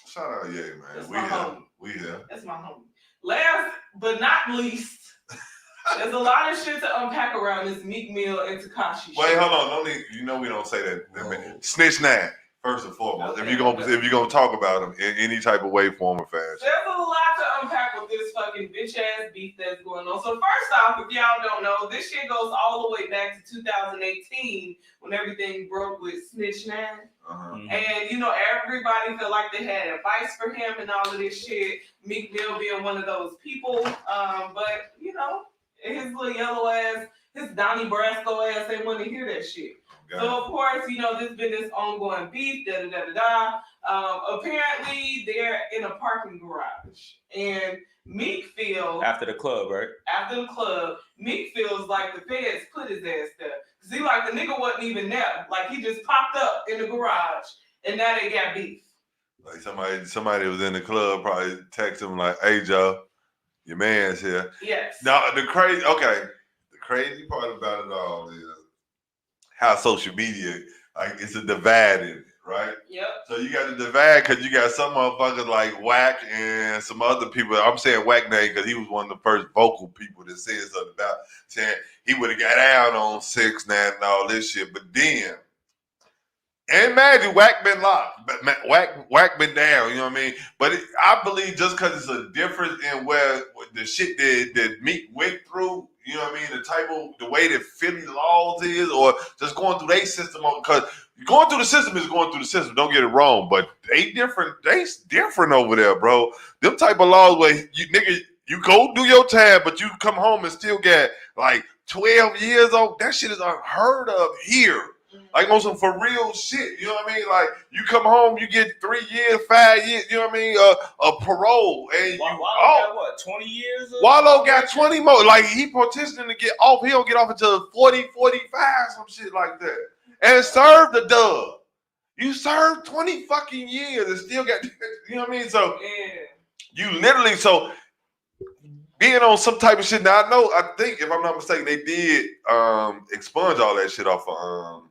Shout out, yeah, man. That's We my here. homie. We here. That's my homie. Last but not least, there's a lot of shit to unpack around this Meek Mill and Tekashi shit. Wait, hold on. Don't need, you know we don't say that. Whoa. Snitch 9, first and foremost. Okay, If you're gonna talk about him in any type of way, form, or fashion. There's a lot to unpack with this fucking bitch ass beef that's going on. So first off, if y'all don't know, this shit goes all the way back to 2018 when everything broke with Snitch 9. Uh-huh. And you know, everybody felt like they had advice for him and all of this shit. Meek Mill being one of those people. But you know, his little yellow ass, his Donnie Brasco ass, they want to hear that shit. Got So of course, you know, there's been this ongoing beef, apparently they're in a parking garage. And Meek feels After the club, right? after the club, Meek feels like the feds put his ass there. Cause he like the nigga wasn't even there. Like he just popped up in the garage and now they got beef. Like somebody was in the club probably text him like, "Hey Joe, your man's here." Yes. Now the crazy part about it all is how social media, like, it's a divide in it, right? Yep. So you got the divide because you got some motherfuckers like Wack and some other people. I'm saying Wack name because he was one of the first vocal people that said something about saying he would have got out on 6ix9ine and all this shit. But then, and imagine Wack been locked, but Wack been down. You know what I mean? But I believe just because it's a difference in where the shit that Meek went through. You know what I mean? The way that Philly laws is, or just going through their system, because going through the system is going through the system. Don't get it wrong, but they different. They different over there, bro. Them type of laws where you go do your time, but you come home and still get like 12 years old. That shit is unheard of here. Like on some for real shit, you know what I mean? Like you come home, you get 3 years, 5 years, you know what I mean? A parole, and Wallow got what, 20 years? Wallow got 20 more. Like he petitioning to get off. He don't get off until 40, 45, some shit like that. And serve the dub. You served 20 fucking years and still got, you know what I mean? So Yeah. you literally, so being on some type of shit. Now I think if I'm not mistaken, they did expunge all that shit off of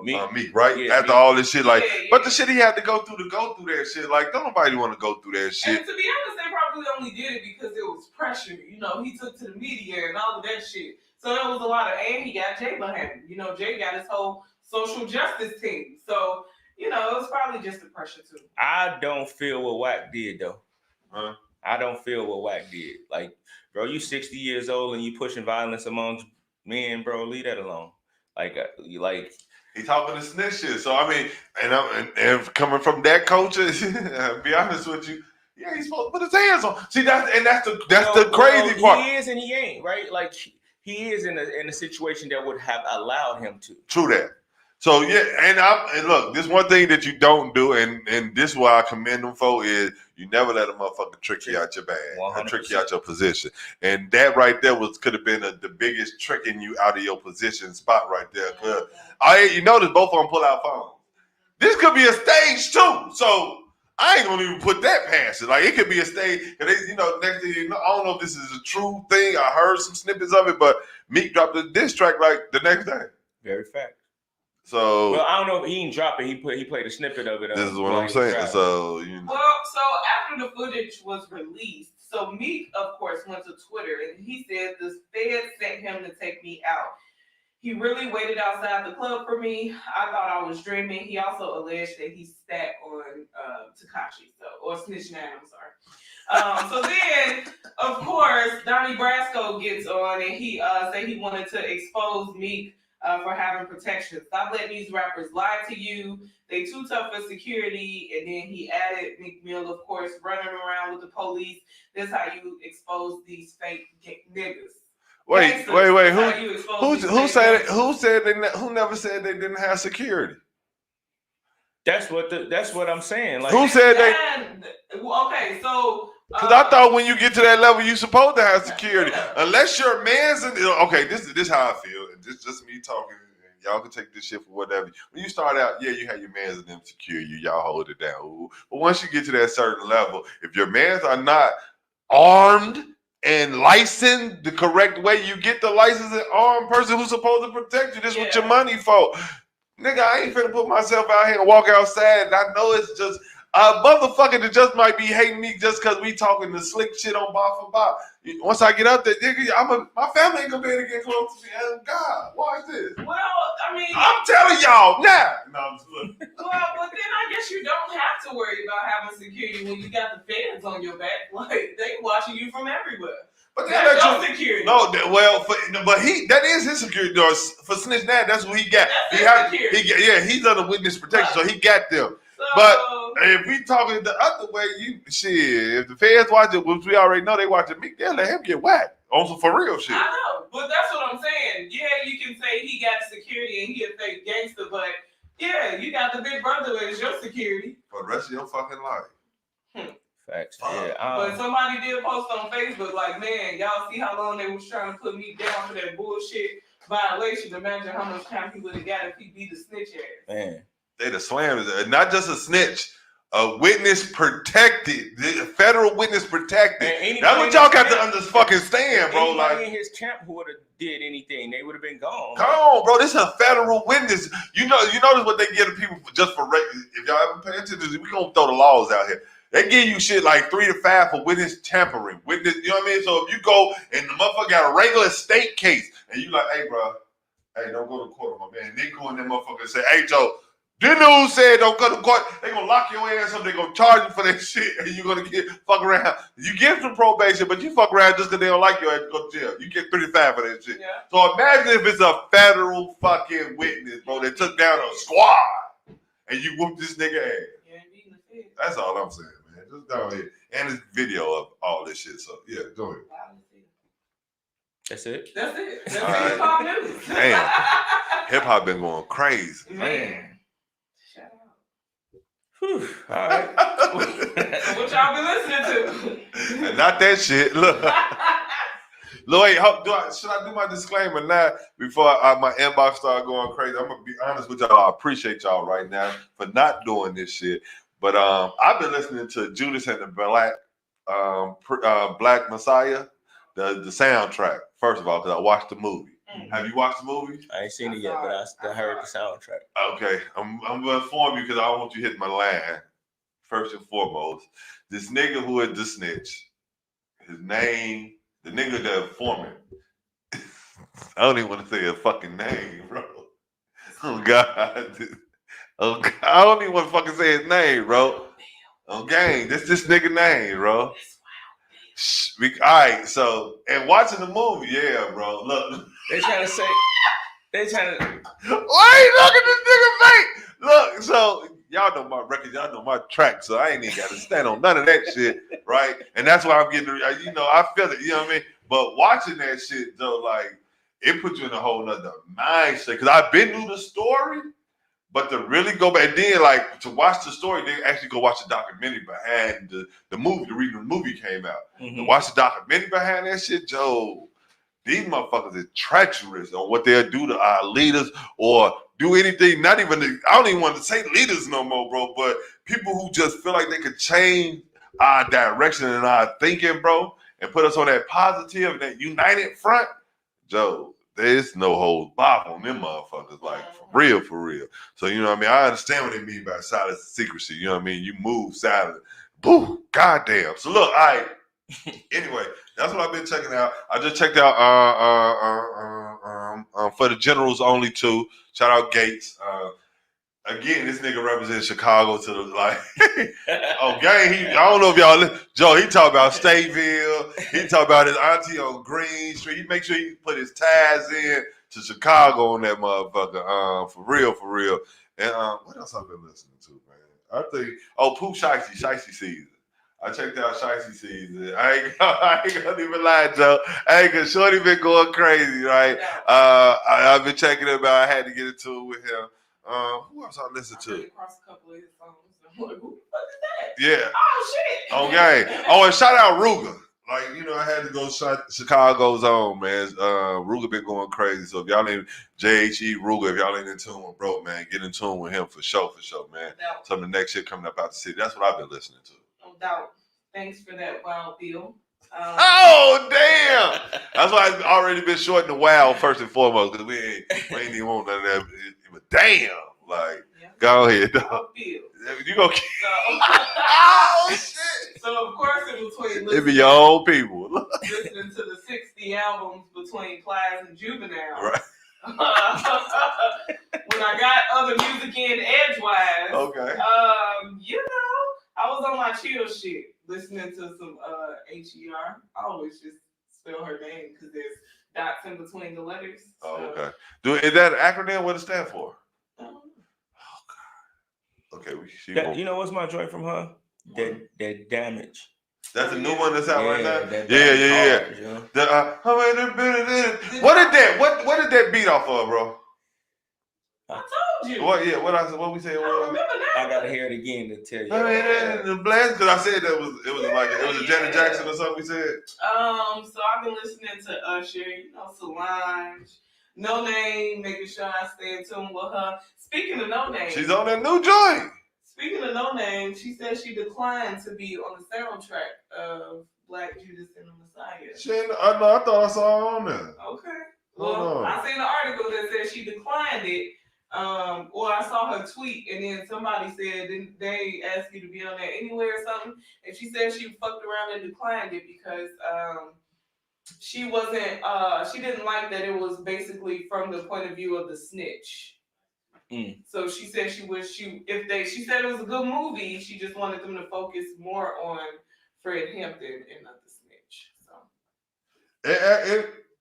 Meek, right? Yeah, After Meek. all this shit, like, Yeah. but the shit he had to go through that shit, like, don't nobody want to go through that shit. And to be honest, they probably only did it because it was pressure. You know, he took to the media and all of that shit. So there was a lot of, and he got Jay behind him. You know, Jay got his whole social justice team. So, you know, it was probably just the pressure too. I don't feel what Wack did though. Huh? I don't feel what Wack did. Like, bro, you 60 years old and you pushing violence amongst men, bro. Leave that alone. Like, He talking to snitch shit. So I mean, and coming from that culture, to be honest with you, yeah, he's supposed to put his hands on. See, that's the crazy part. He is and he ain't, right? Like, he is in a situation that would have allowed him to. True that. So yeah, and look, this one thing that you don't do, and this is why I commend them for, is you never let a motherfucker trick you out your bag, or trick you out your position. And that right there could have been the biggest tricking you out of your position spot right there. You notice both of them pull out phones. This could be a stage too. So I ain't gonna even put that past it. Like, it could be a stage. Next thing you know, I don't know if this is a true thing. I heard some snippets of it, but Meek dropped a diss track like the next day. Very fact. So, well, I don't know if he didn't drop it. He played a snippet of it. This is what I'm saying. So, you know. Well, so after the footage was released, so Meek, of course, went to Twitter and he said the feds sent him to take me out. He really waited outside the club for me. I thought I was dreaming. He also alleged that he stat on Tekashi, or Snitch 9, I'm sorry. So then, of course, Donnie Brasco gets on and he said he wanted to expose Meek for having protection. Stop letting these rappers lie to you. They too tough for security. And then he added Meek Mill, of course, running around with the police. That's how you expose these fake niggas. Wait. That's how you expose Who these said gangsters. who never said they didn't have security? That's what I'm saying. Like, Who said they? Okay, so Because I thought when you get to that level, you supposed to have security, unless your man's in. Okay, this how I feel. This just me talking. Y'all can take this shit for whatever. When you start out, yeah, you have your mans and them secure you. Y'all hold it down. Ooh. But once you get to that certain level, if your mans are not armed and licensed the correct way, you get the licensed and armed person who's supposed to protect you. This is what your money for. Nigga, I ain't finna put myself out here and walk outside. And I know it's just a motherfucker that just might be hating me just because we talking the slick shit on bar for bar. Once I get out there, nigga, my family ain't gonna be able to get close to me. And God, watch this. Well, I mean, I'm telling y'all now. No, I'm just well, but then I guess you don't have to worry about having security when you got the feds on your back. Like, they watching you from everywhere. But that's your security. No, but that is his security. For Snitch Nat, that's what he got. He's under witness protection, so he got them. So, but if we talking the other way, if the feds watch it, which we already know they watching me, they'll let him get whacked on some for real shit. I know, but that's what I'm saying. Yeah, you can say he got security and he a fake gangster, but yeah, you got the big brother as your security for the rest of your fucking life. Facts. Yeah. But somebody did post on Facebook like, man, y'all see how long they was trying to put me down for that bullshit violation. Imagine how much time he would have got if he beat the snitch ass. Man. They the slam, not just a snitch, a witness protected, federal witness protected. That's what y'all got to fucking stand, bro. Like in his camp who would have did anything, they would have been gone. Come on, bro. This is a federal witness. You notice what they give to people just for rape. If y'all ever pay attention, we gonna throw the laws out here. They give you shit like 3 to 5 for witness tampering. Witness, you know what I mean? So if you go and the motherfucker got a regular state case, and you like, hey, bro, don't go to court, my man. They go in that motherfucker and say, hey, Joe, this dude said don't go to court. They gonna lock your ass up. They gonna charge you for that shit, and you gonna get fuck around. You get some probation, but you fuck around just because they don't like you and go to jail. You get 35 for that shit. Yeah. So imagine if it's a federal fucking witness, bro, that took down a squad, and you whoop this nigga ass. That's all I'm saying, man. Just go ahead. And this video of all this shit. So yeah, go ahead. That's it. That's hip hop news. Damn, hip hop been going crazy, man. Whew. All right. What y'all been listening to? Not that shit. Look. Lloyd, should I do my disclaimer now before my inbox start going crazy? I'm gonna be honest with y'all. I appreciate y'all right now for not doing this shit. But I've been listening to Judas and the Black Messiah, the soundtrack. First of all, because I watched the movie. Have you watched the movie? I ain't seen it yet, but I heard the soundtrack. Okay, I'm gonna inform you because I want you to hit my line. First and foremost, this nigga who is the snitch, his name, the nigga that foreman. I don't even want to say a fucking name, bro. Oh God. Oh God. I don't even want to fucking say his name, bro. Okay, this nigga name, bro. All right, so and watching the movie, yeah, bro. Look, Why you look at this nigga face? Look, so y'all know my record, y'all know my track, so I ain't even got to stand on none of that shit, right? And that's why I'm getting, I feel it, you know what I mean? But watching that shit though, like it puts you in a whole nother mindset. Because I've been through the story, but to really go back, then like to watch the story, then actually go watch the documentary behind the movie. The reason the movie came out, to watch the documentary behind that shit, Joe. These motherfuckers is treacherous on what they'll do to our leaders or do anything. Not even I don't even want to say leaders no more, bro. But people who just feel like they could change our direction and our thinking, bro, and put us on that positive, that united front, Joe. There's no holds barred on them motherfuckers, like for real. So you know what I mean? I understand what they mean by silence and secrecy. You know what I mean? You move silent. Boo, goddamn. So look, all right. Anyway, that's what I've been checking out. I just checked out for the Generals Only 2. Shout out Gates. Again, this nigga represents Chicago to the like. Oh, gang! I don't know if y'all. Joe, he talk about Stateville. He talk about his auntie on Green Street. He make sure he put his ties in to Chicago on that motherfucker. For real. And what else I've been listening to, man? I think Pooh Shiesty season. I checked out Shicey season. I ain't gonna even lie, Joe. Cause Shorty been going crazy, right? I've been checking him out. I had to get into it with him. Who else I listened to? I ran across a couple of his songs. I'm like, who the fuck is that? Yeah. Oh shit. Okay. Oh, and shout out Ruger. Like, I had to go Chicago's own, man. Ruger been going crazy. So if y'all ain't JHE Ruger, if y'all ain't in tune with bro, man, get in tune with him for sure, man. Some of the next shit coming up out the city. That's what I've been listening to. No doubt. Thanks for that, Wild Bill. Oh damn! That's why I've already been shorting the WoW first and foremost, because we ain't even want none of that. But damn, like, go ahead, dog. You gonna keep... Oh shit! So of course, in between it be your old people listening to the 60 albums between Plies and Juvenile. Right. When I got other music in edgewise, okay. I was on my chill shit listening to some HER. I always just spell her name because there's dots in between the letters. Oh, okay. Is that an acronym? What it stand for? Oh God. Okay, you know what's my joint from her? That Damage. That's a new one that's out right now. Yeah. What did that beat off of, bro? I told you. What? Yeah. What we say? I don't remember that. I gotta hear it again to tell you. The blast, because I said it was a Janet Jackson or something. We said. So I've been listening to Usher, Solange, No Name, making sure I stay in tune with her. Speaking of No Name, she's on that new joint. Speaking of No Name, she said she declined to be on the soundtrack of Black Judas and the Messiah. I thought I saw her on there. Okay. Well, I seen an article that said she declined it. Or I saw her tweet, and then somebody said, didn't they ask you to be on there anyway or something? And she said she fucked around and declined it because she didn't like that it was basically from the point of view of the snitch. So she said she said it was a good movie, she just wanted them to focus more on Fred Hampton and not the snitch. So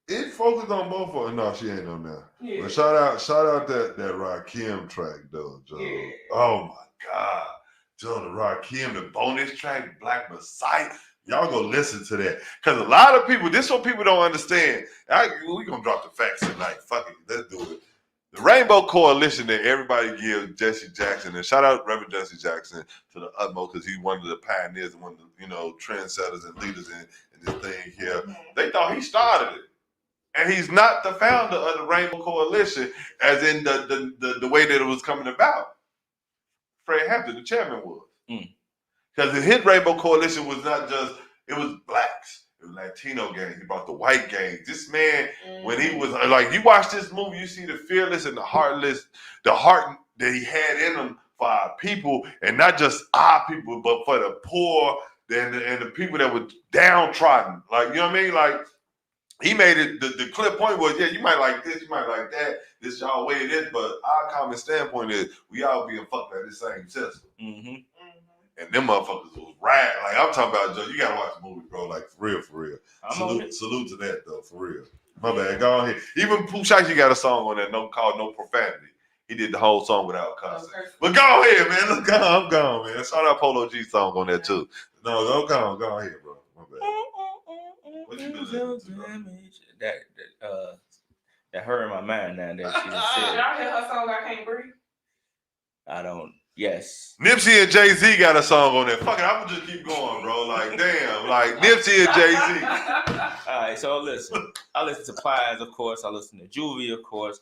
it focused on both of them. No, she ain't on there. Yeah. But shout out that Rakim track though, Joe. Yeah. Oh my God. Joe, the Rakim, the bonus track, Black Messiah. Y'all go listen to that. Because a lot of people, this is what people don't understand. We gonna drop the facts tonight. Fuck it, let's do it. The Rainbow Coalition that everybody gives Jesse Jackson, and shout out Reverend Jesse Jackson to the utmost because he's one of the pioneers and one of the trendsetters and leaders in this thing here. They thought he started it. And he's not the founder of the Rainbow Coalition, as in the way that it was coming about. Fred Hampton, the chairman, was. Because the hit Rainbow Coalition was not just, it was blacks. It was Latino gangs. He brought the white gangs. This man, when he was, like, you watch this movie, you see the fearless and the heartless, the heart that he had in him for our people, and not just our people, but for the poor and the people that were downtrodden. Like, you know what I mean? Like, he made it, the clear point was, yeah, you might like this, you might like that, this y'all way it is, but our common standpoint is we all being fucked by this same system. And them motherfuckers was rad. Like, I'm talking about, Joe, you gotta watch the movie, bro. Like, for real. Salute to that, though, for real. My bad, go on here. Even Pooh Shiesty got a song on there called No Profanity. He did the whole song without cussing. But go ahead, man. Look, I'm gone, man. Shout out Polo G song on there, too. No, go ahead, bro. My bad. What you been listening to, bro? That hurt in my mind now that she just said. Y'all hear her song, I Can't Breathe? I don't. Yes. Nipsey and Jay-Z got a song on there. Fuck it, I'm gonna just keep going, bro. Like, damn, like Nipsey and Jay-Z. All right, so listen. I listen to Plies, of course. I listen to Juvie, of course.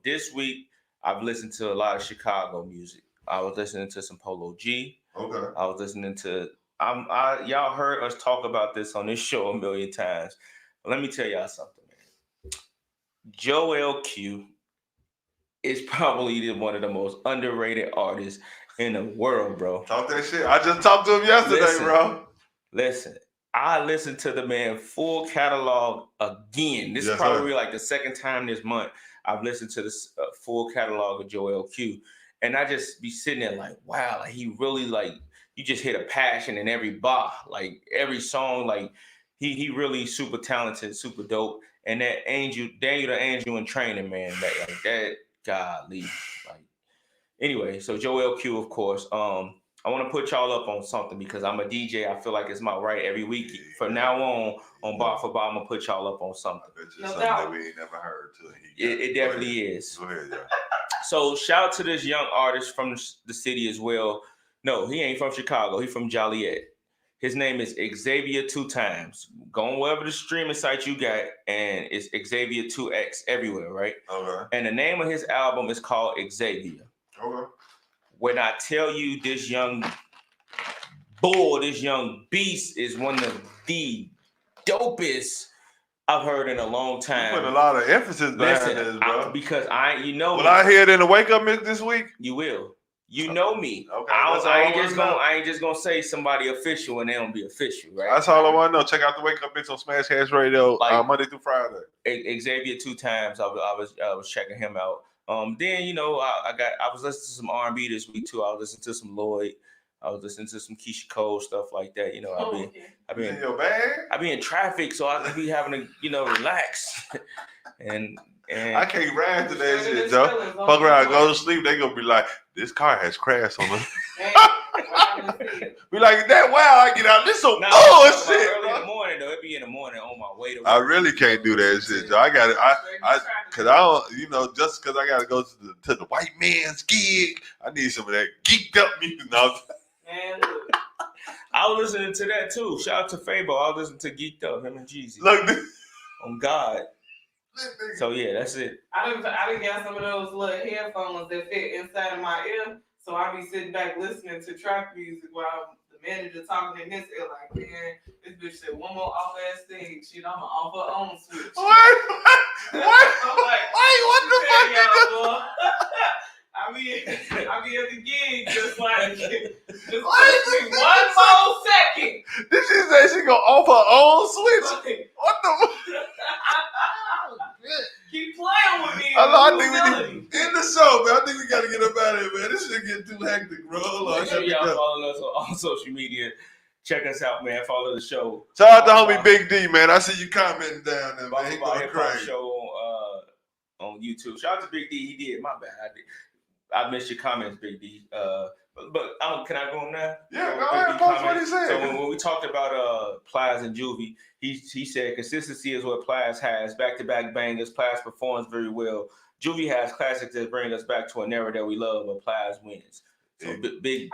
This week, I've listened to a lot of Chicago music. I was listening to some Polo G. Okay. I was listening to. Y'all heard us talk about this on this show a million times. But let me tell y'all something, man. Joel Q is probably one of the most underrated artists in the world, bro. Talk that shit. I just talked to him yesterday, bro. Listen, I listened to the man full catalog again. This is probably like the second time this month I've listened to this full catalog of Joel Q. And I just be sitting there like, wow, like he really like, you just hit a passion in every bar, like every song, like he really super talented, super dope. And that Daniel the Angel in Training, man, that godly. Like, anyway, so Joel Q, of course. I want to put y'all up on something because I'm a DJ. I feel like it's my right every week. From now on Bar for Bar, I'm going to put y'all up on something. I bet you something that we ain't never heard till it definitely is. Go ahead, yeah. So shout out to this young artist from the city as well. No, he ain't from Chicago. He from Joliet. His name is Xavier 2 times. Go on wherever the streaming site you got, and it's Xavier 2X everywhere, right? Okay. And the name of his album is called Xavier. Okay. When I tell you this young bull, this young beast is one of the dopest I've heard in a long time. You put a lot of emphasis behind this, bro. Because Will I hear it in the wake up mix this week? You will. You know me. Okay. I ain't just gonna say somebody official when they don't be official, right? That's all I want to know. Check out the Wake Up Mix on Smash Cash Radio Monday through Friday. Xavier 2 times. I was checking him out. Then I was listening to some R&B this week too. I was listening to some Lloyd. I was listening to some Keisha Cole stuff like that. You know, I be in your bag. I be in traffic, so I can be having to relax and. I can't ride to that shit, Joe. Fuck around, go to sleep. They gonna be like, this car has crashed on us. Be like, that wow, I get out. This so bullshit. Early in the morning though, it be in the morning on my way to work. I really can't do that shit, Joe. I got it. Cause I don't, just cause I gotta go to the white man's gig, I need some of that geeked up music. No. Man, I was listening to that too. Shout out to Fabo. I was listening to Geeked Up, him and Jeezy. Look, on God. So yeah, that's it. I done got some of those little headphones that fit inside of my ear, so I be sitting back listening to trap music while the manager talking in his ear like, man, this bitch said one more off ass thing. Shit, I'ma off her own switch. What? I'm like, wait, what the fuck? Y'all, I be at the gig just like, just one more second. Did she say she gonna off her own switch? What the? Keep playing with me. I think we need in the show, man. I think we gotta get up out of here, man. This shit get too hectic, bro. Make sure y'all follow us on social media. Check us out, man. Follow the show. Shout out to homie Big D, man. I see you commenting down there, man. He going crazy. Show on YouTube. Shout out to Big D. He did. My bad. I missed your comments, Big D. But can I go on now? Yeah, go ahead. Post what he said. So when we talked about Plies and Juvie, he said consistency is what Plies has. Back-to-back bangers. Plies performs very well. Juvie has classics that bring us back to an era that we love, but Plies wins. So big D,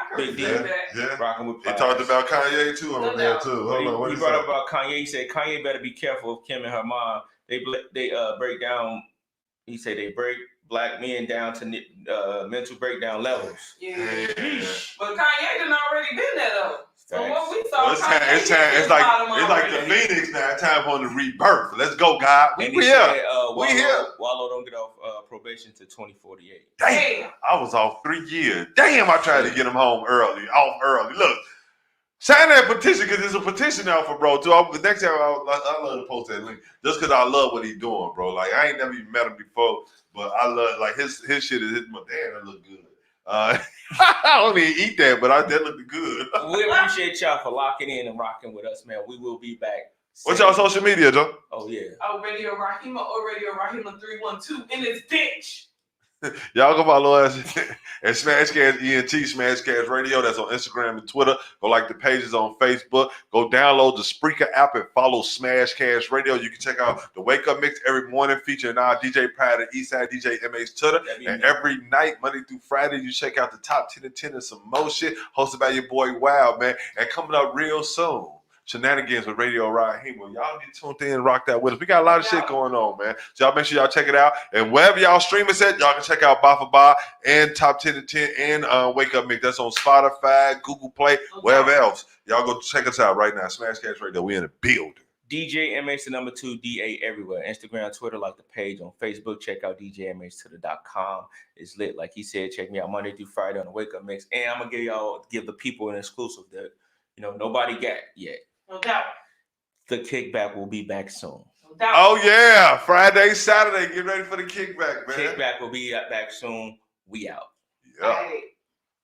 rocking with Plies. They talked about Kanye too on there too. Hold on, what he brought up about Kanye. He said Kanye better be careful of Kim and her mom. They break down. He said they break Black men down to mental breakdown levels. Yeah. But Kanye done already been there though. So what we saw, it's like the Phoenix now. Time for the rebirth. Let's go, God. We here. We here. Wallow don't get off probation to 2048. Damn, I was off 3 years. Damn, I tried to get him home off early. Look, sign that petition because there's a petition out for bro too. The next time I love to post that link just because I love what he's doing, bro. Like I ain't never even met him before, but I love like his shit is damn, that look good. I don't even eat that, but that looked good. We appreciate y'all for locking in and rocking with us, man. We will be back. What's y'all social media, Joe? Oh yeah. Radio Rahima or Radio Rahima 312 in this bitch. Y'all go follow us at Smashcast ENT, Smashcast Radio. That's on Instagram and Twitter. Go like the pages on Facebook. Go download the Spreaker app and follow Smashcast Radio. You can check out the Wake Up Mix every morning featuring our DJ Pride and Eastside DJ MH Tutter. And every night, Monday through Friday, you check out the top 10 and 10 and some more shit hosted by your boy Wild, man. And coming up real soon, Shenanigans with Radio Rahima. Y'all get tuned in and rock that with us. We got a lot of shit going on, man. So y'all make sure y'all check it out. And wherever y'all stream us at, y'all can check out Bar for Bar and Top 10 and 10 and Wake Up Mix. That's on Spotify, Google Play, wherever else. Y'all go check us out right now. Smashcast Radio. We in the building. DJ MH the #2 DA everywhere. Instagram, Twitter, like the page. On Facebook, check out DJMHTwitter.com. It's lit. Like he said, check me out Monday through Friday on the Wake Up Mix. And I'm gonna give the people an exclusive that nobody got yet. No doubt. The kickback will be back soon. No doubt. Oh yeah, Friday, Saturday. Get ready for the kickback, man. Kickback will be back soon. We out. Yeah.